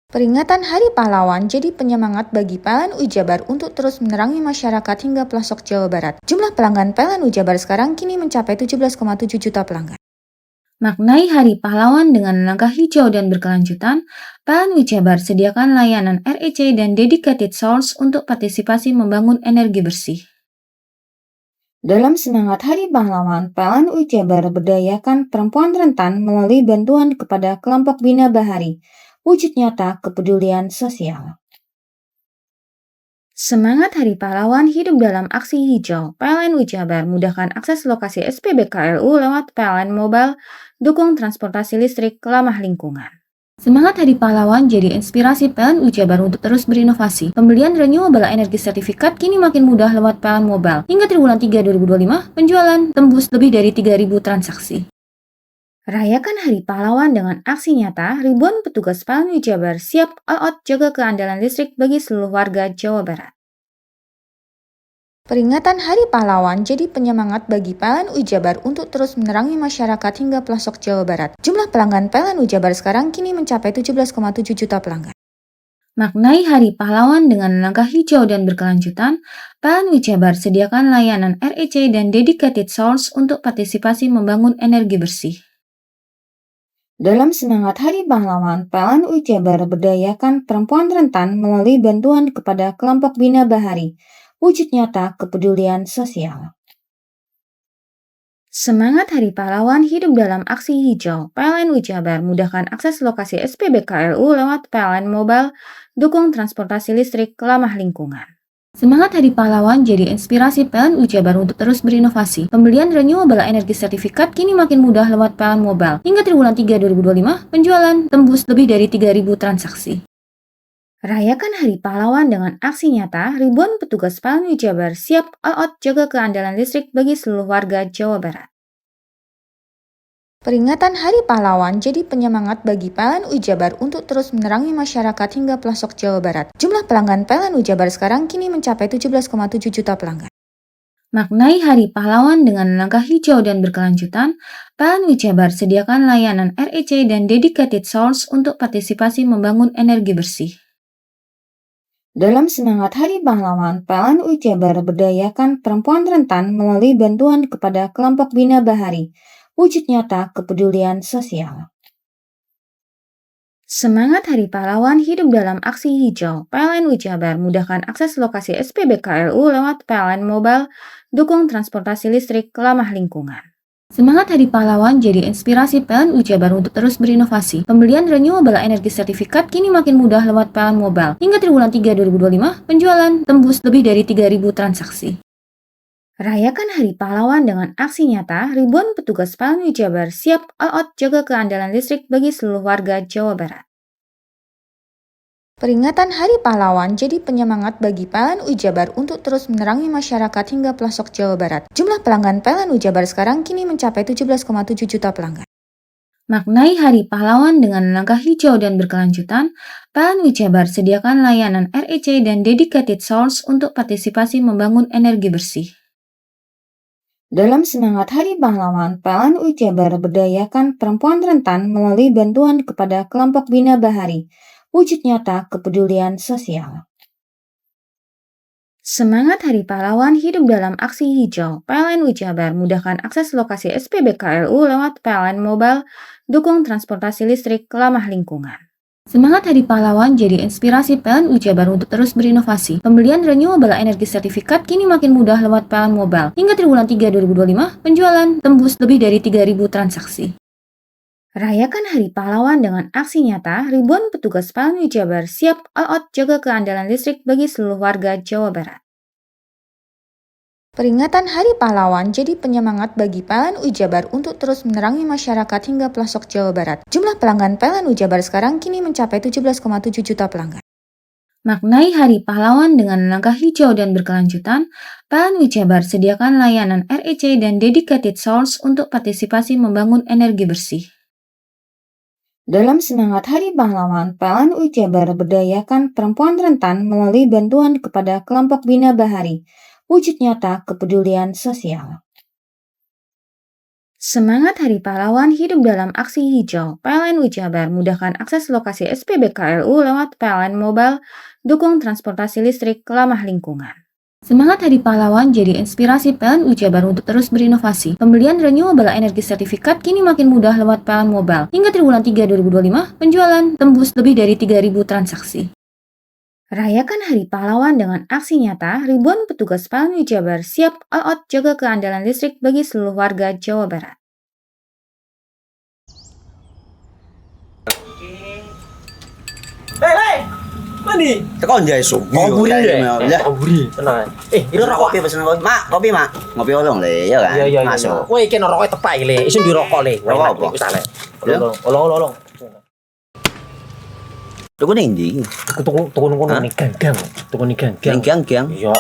[SPEAKER 7] Peringatan Hari Pahlawan jadi penyemangat bagi PLN Ujabar untuk terus menerangi masyarakat hingga pelosok Jawa Barat. Jumlah pelanggan PLN Ujabar sekarang kini mencapai 17,7 juta pelanggan. Maknai Hari Pahlawan dengan langkah hijau dan berkelanjutan, PLN Ujabar sediakan layanan REC dan dedicated source untuk partisipasi membangun energi bersih. Dalam semangat Hari Pahlawan, PLN Ujabar berdayakan perempuan rentan melalui bantuan kepada kelompok Bina Bahari, wujud nyata kepedulian sosial. Semangat Hari Pahlawan hidup dalam aksi hijau. PLN Ujabar mudahkan akses lokasi SPBKLU lewat PLN Mobile, dukung transportasi listrik ramah lingkungan. Semangat Hari Pahlawan jadi inspirasi PLN Ujabar untuk terus berinovasi. Pembelian renewable energy sertifikat kini makin mudah lewat PLN Mobile. Hingga triwulan 3 2025, penjualan tembus lebih dari 3.000 transaksi. Rayakan Hari Pahlawan dengan aksi nyata, ribuan petugas PLN Ujabar siap all out jaga keandalan listrik bagi seluruh warga Jawa Barat. Peringatan Hari Pahlawan jadi penyemangat bagi PLN Ujabar untuk terus menerangi masyarakat hingga pelosok Jawa Barat. Jumlah pelanggan PLN Ujabar sekarang kini mencapai 17,7 juta pelanggan. Maknai Hari Pahlawan dengan langkah hijau dan berkelanjutan, PLN Ujabar sediakan layanan REC dan dedicated source untuk partisipasi membangun energi bersih. Dalam semangat Hari Pahlawan, PLN Ujabar berdayakan perempuan rentan melalui bantuan kepada kelompok Bina Bahari, wujud nyata kepedulian sosial. Semangat Hari Pahlawan hidup dalam aksi hijau. PLN Ujabar mudahkan akses lokasi SPBKLU lewat PLN Mobile, dukung transportasi listrik ramah lingkungan. Semangat Hari Pahlawan jadi inspirasi PLN Ujabar untuk terus berinovasi. Pembelian renewable energy sertifikat kini makin mudah lewat PLN Mobile. Hingga triwulan 3 2025, penjualan tembus lebih dari 3.000 transaksi. Rayakan Hari Pahlawan dengan aksi nyata, ribuan petugas PLN Ujabar siap all out jaga keandalan listrik bagi seluruh warga Jawa Barat. Peringatan Hari Pahlawan jadi penyemangat bagi PLN Ujabar untuk terus menerangi masyarakat hingga pelosok Jawa Barat. Jumlah pelanggan PLN Ujabar sekarang kini mencapai 17,7 juta pelanggan. Maknai Hari Pahlawan dengan langkah hijau dan berkelanjutan, PLN Ujabar sediakan layanan REC dan dedicated source untuk partisipasi membangun energi bersih. Dalam semangat Hari Pahlawan, PLN Ujabar berdayakan perempuan rentan melalui bantuan kepada kelompok Bina Bahari, wujud nyata kepedulian sosial. Semangat Hari Pahlawan hidup dalam aksi hijau. PLN Ujabar mudahkan akses lokasi SPBKLU lewat PLN Mobile, dukung transportasi listrik ramah lingkungan. Semangat Hari Pahlawan jadi inspirasi PLN Ujabar untuk terus berinovasi. Pembelian renewable energy sertifikat kini makin mudah lewat PLN Mobile. Hingga triwulan 3 2025, penjualan tembus lebih dari 3.000 transaksi. Rayakan Hari Pahlawan dengan aksi nyata, ribuan petugas PLN Ujabar siap all out jaga keandalan listrik bagi seluruh warga Jawa Barat. Peringatan Hari Pahlawan jadi penyemangat bagi PLN Ujabar untuk terus menerangi masyarakat hingga pelosok Jawa Barat. Jumlah pelanggan PLN Ujabar sekarang kini mencapai 17,7 juta pelanggan. Maknai Hari Pahlawan dengan langkah hijau dan berkelanjutan, PLN Ujabar sediakan layanan REC dan dedicated source untuk partisipasi membangun energi bersih. Dalam semangat Hari Pahlawan, PLN Ujabar berdayakan perempuan rentan melalui bantuan kepada kelompok Bina Bahari, wujud nyata kepedulian sosial. Semangat Hari Pahlawan hidup dalam aksi hijau. PLN Jabar mudahkan akses lokasi SPBKLU lewat PLN Mobile, dukung transportasi listrik ramah lingkungan. Semangat Hari Pahlawan jadi inspirasi PLN Jabar untuk terus berinovasi. Pembelian renewable energy sertifikat kini makin mudah lewat PLN Mobile. Hingga triwulan 3 2025, penjualan tembus lebih dari 3.000 transaksi. Rayakan Hari Pahlawan dengan aksi nyata, ribuan petugas PLN Jabar siap all out jaga keandalan listrik bagi seluruh warga Jawa Barat. Peringatan Hari Pahlawan jadi penyemangat bagi PLN Jabar untuk terus menerangi masyarakat hingga pelosok Jawa Barat. Jumlah pelanggan PLN Jabar sekarang kini mencapai 17,7 juta pelanggan. Maknai Hari Pahlawan dengan langkah hijau dan berkelanjutan, PLN Jabar sediakan layanan REC dan dedicated source untuk partisipasi membangun energi bersih. Dalam semangat Hari Pahlawan, PLN Jabar berdayakan perempuan rentan melalui bantuan kepada kelompok Bina Bahari, wujud nyata kepedulian sosial. Semangat Hari Pahlawan hidup dalam aksi hijau. PLN Jabar mudahkan akses lokasi SPBKLU lewat PLN Mobile, dukung transportasi listrik ramah lingkungan. Semangat Hari Pahlawan jadi inspirasi PLN Jabar untuk terus berinovasi. Pembelian renewable energy sertifikat kini makin mudah lewat PLN Mobile. Hingga triwulan 3 2025, penjualan tembus lebih dari 3.000 transaksi. Rayakan Hari Pahlawan dengan aksi nyata, ribuan petugas PLN Jabar siap all out jaga keandalan listrik bagi seluruh warga Jawa Barat.
[SPEAKER 14] Hei, mandi.
[SPEAKER 9] Tekan jaya su.
[SPEAKER 14] Buri deh. Buri. Tenang. Ini rokok.
[SPEAKER 9] Kopi pesen kopi. Mak, kopi mak. Ngopi olong le, ya kan?
[SPEAKER 14] Iya.
[SPEAKER 9] Masuk.
[SPEAKER 14] Woi, iki rokoknya tepak le. Isin dirokok le.
[SPEAKER 9] Rokok apa?
[SPEAKER 14] Wis ale. Olong.
[SPEAKER 9] Tuku ning ndi?
[SPEAKER 14] Tuku kono ning gang. Tuku ning gang.
[SPEAKER 9] Ning gang.
[SPEAKER 14] Iya.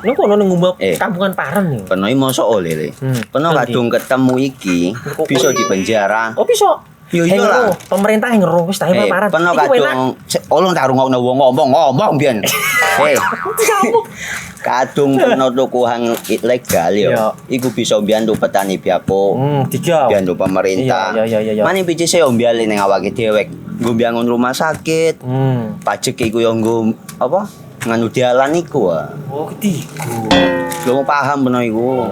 [SPEAKER 14] Nang kono ning ngumbat kampungan Paren nih.
[SPEAKER 9] Peno iki mosok oleh le. Peno kadung ketemu iki bisa dipenjara.
[SPEAKER 14] Oh, bisa.
[SPEAKER 9] Yo lah.
[SPEAKER 14] Pemerintah yang ngeru wis tahe Paren.
[SPEAKER 9] Peno kadung olong tak rungokno wong ngomong biyen. Kadung peno tuku hang ilegal yo. Iku bisa mbiyantu petani biako. Mbiyantu pemerintah.
[SPEAKER 14] Iya.
[SPEAKER 9] Mane biji se ombyale ning awake dhewek. Nggo mbangun rumah sakit. Pajak iku yo nggo apa? Nganu dalan iku.
[SPEAKER 14] Oh, ketiku.
[SPEAKER 9] Lu paham peno iku.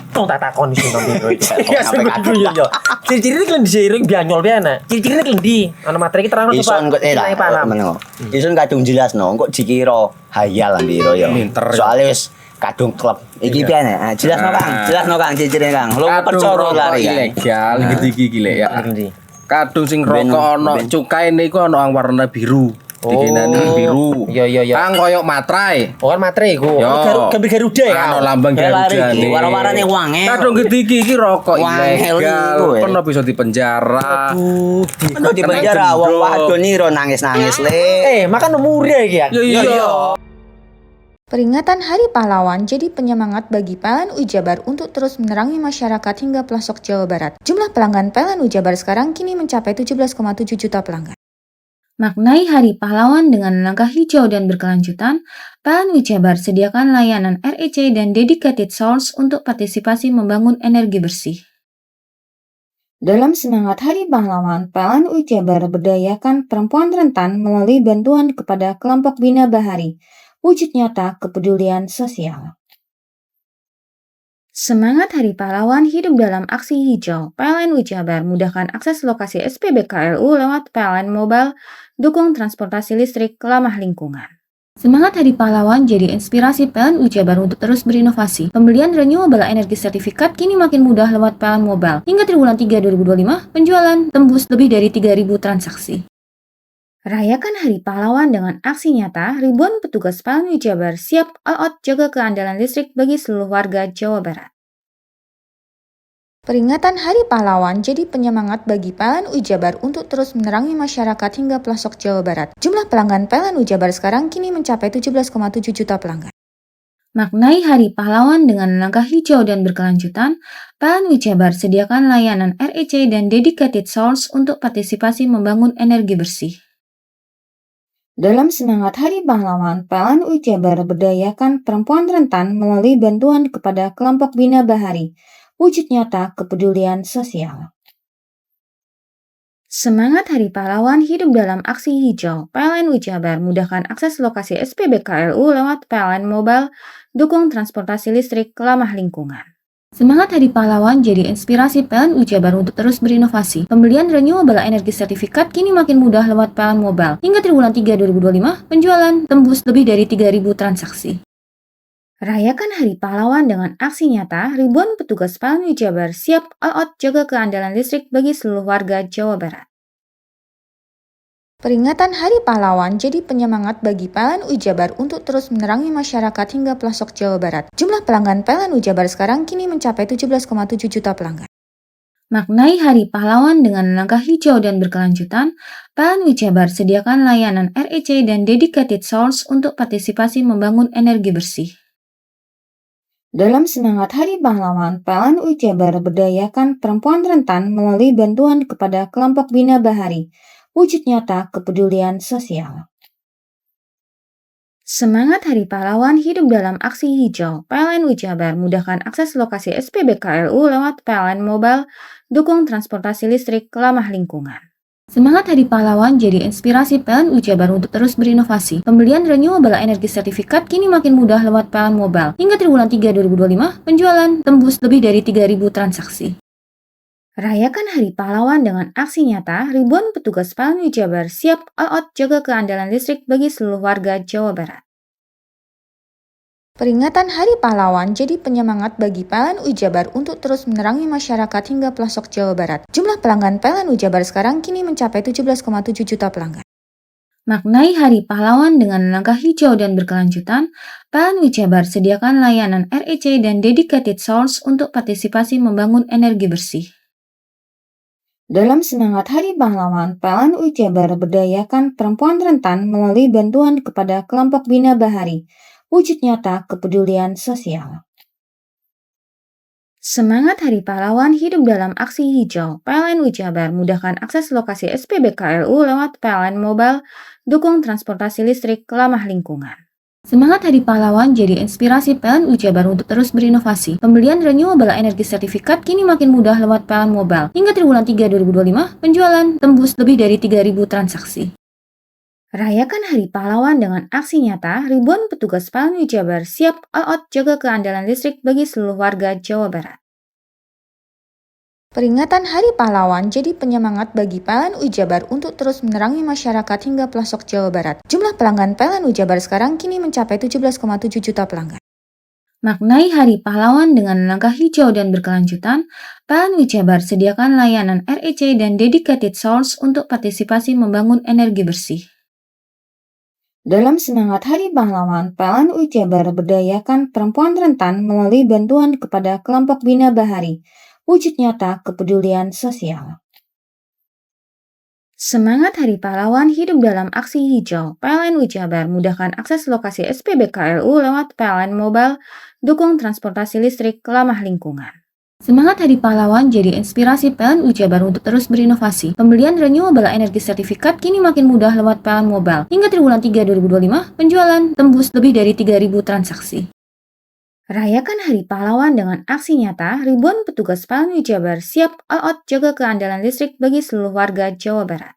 [SPEAKER 14] Tong tak takon sing nang biro iki. Ya sampe yo. Ciri-ciri iki diseiring bianyol piye ana. Ciri-cirine klendi. Ana materi iki terang coba.
[SPEAKER 9] Ison kadung jelasno, kok dikira hayal biro yo. Soale wis kadung klub. Iki piye nek? Jelasno Kang, ciri-cirine Kang. Lu percaya lari
[SPEAKER 17] ilegal iki lek ya. Kadung sing rokok ana cukaine iku ana warna biru. Dikinani biru.
[SPEAKER 14] Iya.
[SPEAKER 17] Kang koyo matrai.
[SPEAKER 14] Oh, kan matrai iku. Gambar Garuda ya.
[SPEAKER 17] Ana lambang Garuda.
[SPEAKER 9] Warna-warnane wange.
[SPEAKER 17] Kadung iki rokok ilegal. Pernah bisa dipenjara.
[SPEAKER 9] Pernah dipenjara wong wadon iro nangis-nangis le.
[SPEAKER 14] Makan murah iki ya.
[SPEAKER 17] Iya.
[SPEAKER 7] Peringatan Hari Pahlawan jadi penyemangat bagi PLN Jabar untuk terus menerangi masyarakat hingga pelosok Jawa Barat. Jumlah pelanggan PLN Jabar sekarang kini mencapai 17,7 juta pelanggan. Maknai Hari Pahlawan dengan langkah hijau dan berkelanjutan, PLN Jabar sediakan layanan REC dan dedicated source untuk partisipasi membangun energi bersih. Dalam semangat Hari Pahlawan, PLN Jabar berdayakan perempuan rentan melalui bantuan kepada kelompok Bina Bahari, wujud nyata kepedulian sosial. Semangat Hari Pahlawan hidup dalam aksi hijau. PLN Jabar mudahkan akses lokasi SPBKLU lewat PLN Mobile, dukung transportasi listrik ramah lingkungan. Semangat Hari Pahlawan jadi inspirasi PLN Jabar untuk terus berinovasi. Pembelian renewable energy sertifikat kini makin mudah lewat PLN Mobile. Hingga triwulan 3 2025, penjualan tembus lebih dari 3.000 transaksi. Rayakan Hari Pahlawan dengan aksi nyata, ribuan petugas PLN Jabar siap all out jaga keandalan listrik bagi seluruh warga Jawa Barat. Peringatan Hari Pahlawan jadi penyemangat bagi PLN Jabar untuk terus menerangi masyarakat hingga pelosok Jawa Barat. Jumlah pelanggan PLN Jabar sekarang kini mencapai 17,7 juta pelanggan. Maknai Hari Pahlawan dengan langkah hijau dan berkelanjutan, PLN Jabar sediakan layanan REC dan dedicated source untuk partisipasi membangun energi bersih. Dalam semangat Hari Pahlawan, PLN Jabar berdayakan perempuan rentan melalui bantuan kepada kelompok Bina Bahari, wujud nyata kepedulian sosial. Semangat Hari Pahlawan hidup dalam aksi hijau. PLN Jabar mudahkan akses lokasi SPBKLU lewat PLN Mobile, dukung transportasi listrik ramah lingkungan. Semangat Hari Pahlawan jadi inspirasi PLN Jabar untuk terus berinovasi. Pembelian renewable energy sertifikat kini makin mudah lewat PLN Mobile. Hingga triwulan 3 2025, penjualan tembus lebih dari 3.000 transaksi. Rayakan Hari Pahlawan dengan aksi nyata, ribuan petugas PLN Jabar siap all out jaga keandalan listrik bagi seluruh warga Jawa Barat. Peringatan Hari Pahlawan jadi penyemangat bagi PLN Jabar untuk terus menerangi masyarakat hingga pelosok Jawa Barat. Jumlah pelanggan PLN Jabar sekarang kini mencapai 17,7 juta pelanggan. Maknai Hari Pahlawan dengan langkah hijau dan berkelanjutan, PLN Jabar sediakan layanan REC dan dedicated source untuk partisipasi membangun energi bersih. Dalam semangat Hari Pahlawan, PLN Jabar berdayakan perempuan rentan melalui bantuan kepada kelompok Bina Bahari, wujud nyata kepedulian sosial. Semangat Hari Pahlawan hidup dalam aksi hijau. PLN Jabar mudahkan akses lokasi SPBKLU lewat PLN Mobile, dukung transportasi listrik ramah lingkungan. Semangat Hari Pahlawan jadi inspirasi PLN Jabar untuk terus berinovasi. Pembelian renewable energy sertifikat kini makin mudah lewat PLN Mobile. Hingga triwulan 3 2025, penjualan tembus lebih dari 3.000 transaksi. Rayakan Hari Pahlawan dengan aksi nyata, ribuan petugas PLN Jabar siap all out jaga keandalan listrik bagi seluruh warga Jawa Barat. Peringatan Hari Pahlawan jadi penyemangat bagi PLN Jabar untuk terus menerangi masyarakat hingga pelosok Jawa Barat. Jumlah pelanggan PLN Jabar sekarang kini mencapai 17,7 juta pelanggan. Maknai Hari Pahlawan dengan langkah hijau dan berkelanjutan, PLN Jabar sediakan layanan REC dan dedicated source untuk partisipasi membangun energi bersih. Dalam semangat Hari Pahlawan, PLN Jabar berdayakan perempuan rentan melalui bantuan kepada kelompok Bina Bahari, wujud nyata kepedulian sosial. Semangat Hari Pahlawan hidup dalam aksi hijau. PLN Jabar mudahkan akses lokasi SPBKLU lewat PLN Mobile, dukung transportasi listrik ramah lingkungan. Semangat Hari Pahlawan jadi inspirasi PLN Jabar untuk terus berinovasi. Pembelian renewable energy sertifikat kini makin mudah lewat PLN Mobile. Hingga triwulan 3 2025, penjualan tembus lebih dari 3.000 transaksi. Rayakan Hari Pahlawan dengan aksi nyata, ribuan petugas PLN Jabar siap all out jaga keandalan listrik bagi seluruh warga Jawa Barat. Peringatan Hari Pahlawan jadi penyemangat bagi PLN Jabar untuk terus menerangi masyarakat hingga pelosok Jawa Barat. Jumlah pelanggan PLN Jabar sekarang kini mencapai 17,7 juta pelanggan. Maknai Hari Pahlawan dengan langkah hijau dan berkelanjutan, PLN Jabar sediakan layanan REC dan dedicated source untuk partisipasi membangun energi bersih. Dalam semangat Hari Pahlawan, PLN Jabar berdayakan perempuan rentan melalui bantuan kepada kelompok Bina Bahari, wujud nyata kepedulian sosial. Semangat Hari Pahlawan hidup dalam aksi hijau. PLN Jabar mudahkan akses lokasi SPBKLU lewat PLN Mobile, dukung transportasi listrik ramah lingkungan. Semangat Hari Pahlawan jadi inspirasi PLN Jabar untuk terus berinovasi. Pembelian renewable energy sertifikat kini makin mudah lewat PLN Mobile. Hingga triwulan 3 2025, penjualan tembus lebih dari 3.000 transaksi. Rayakan Hari Pahlawan dengan aksi nyata, ribuan petugas PLN Jabar siap all out jaga keandalan listrik bagi seluruh warga Jawa Barat.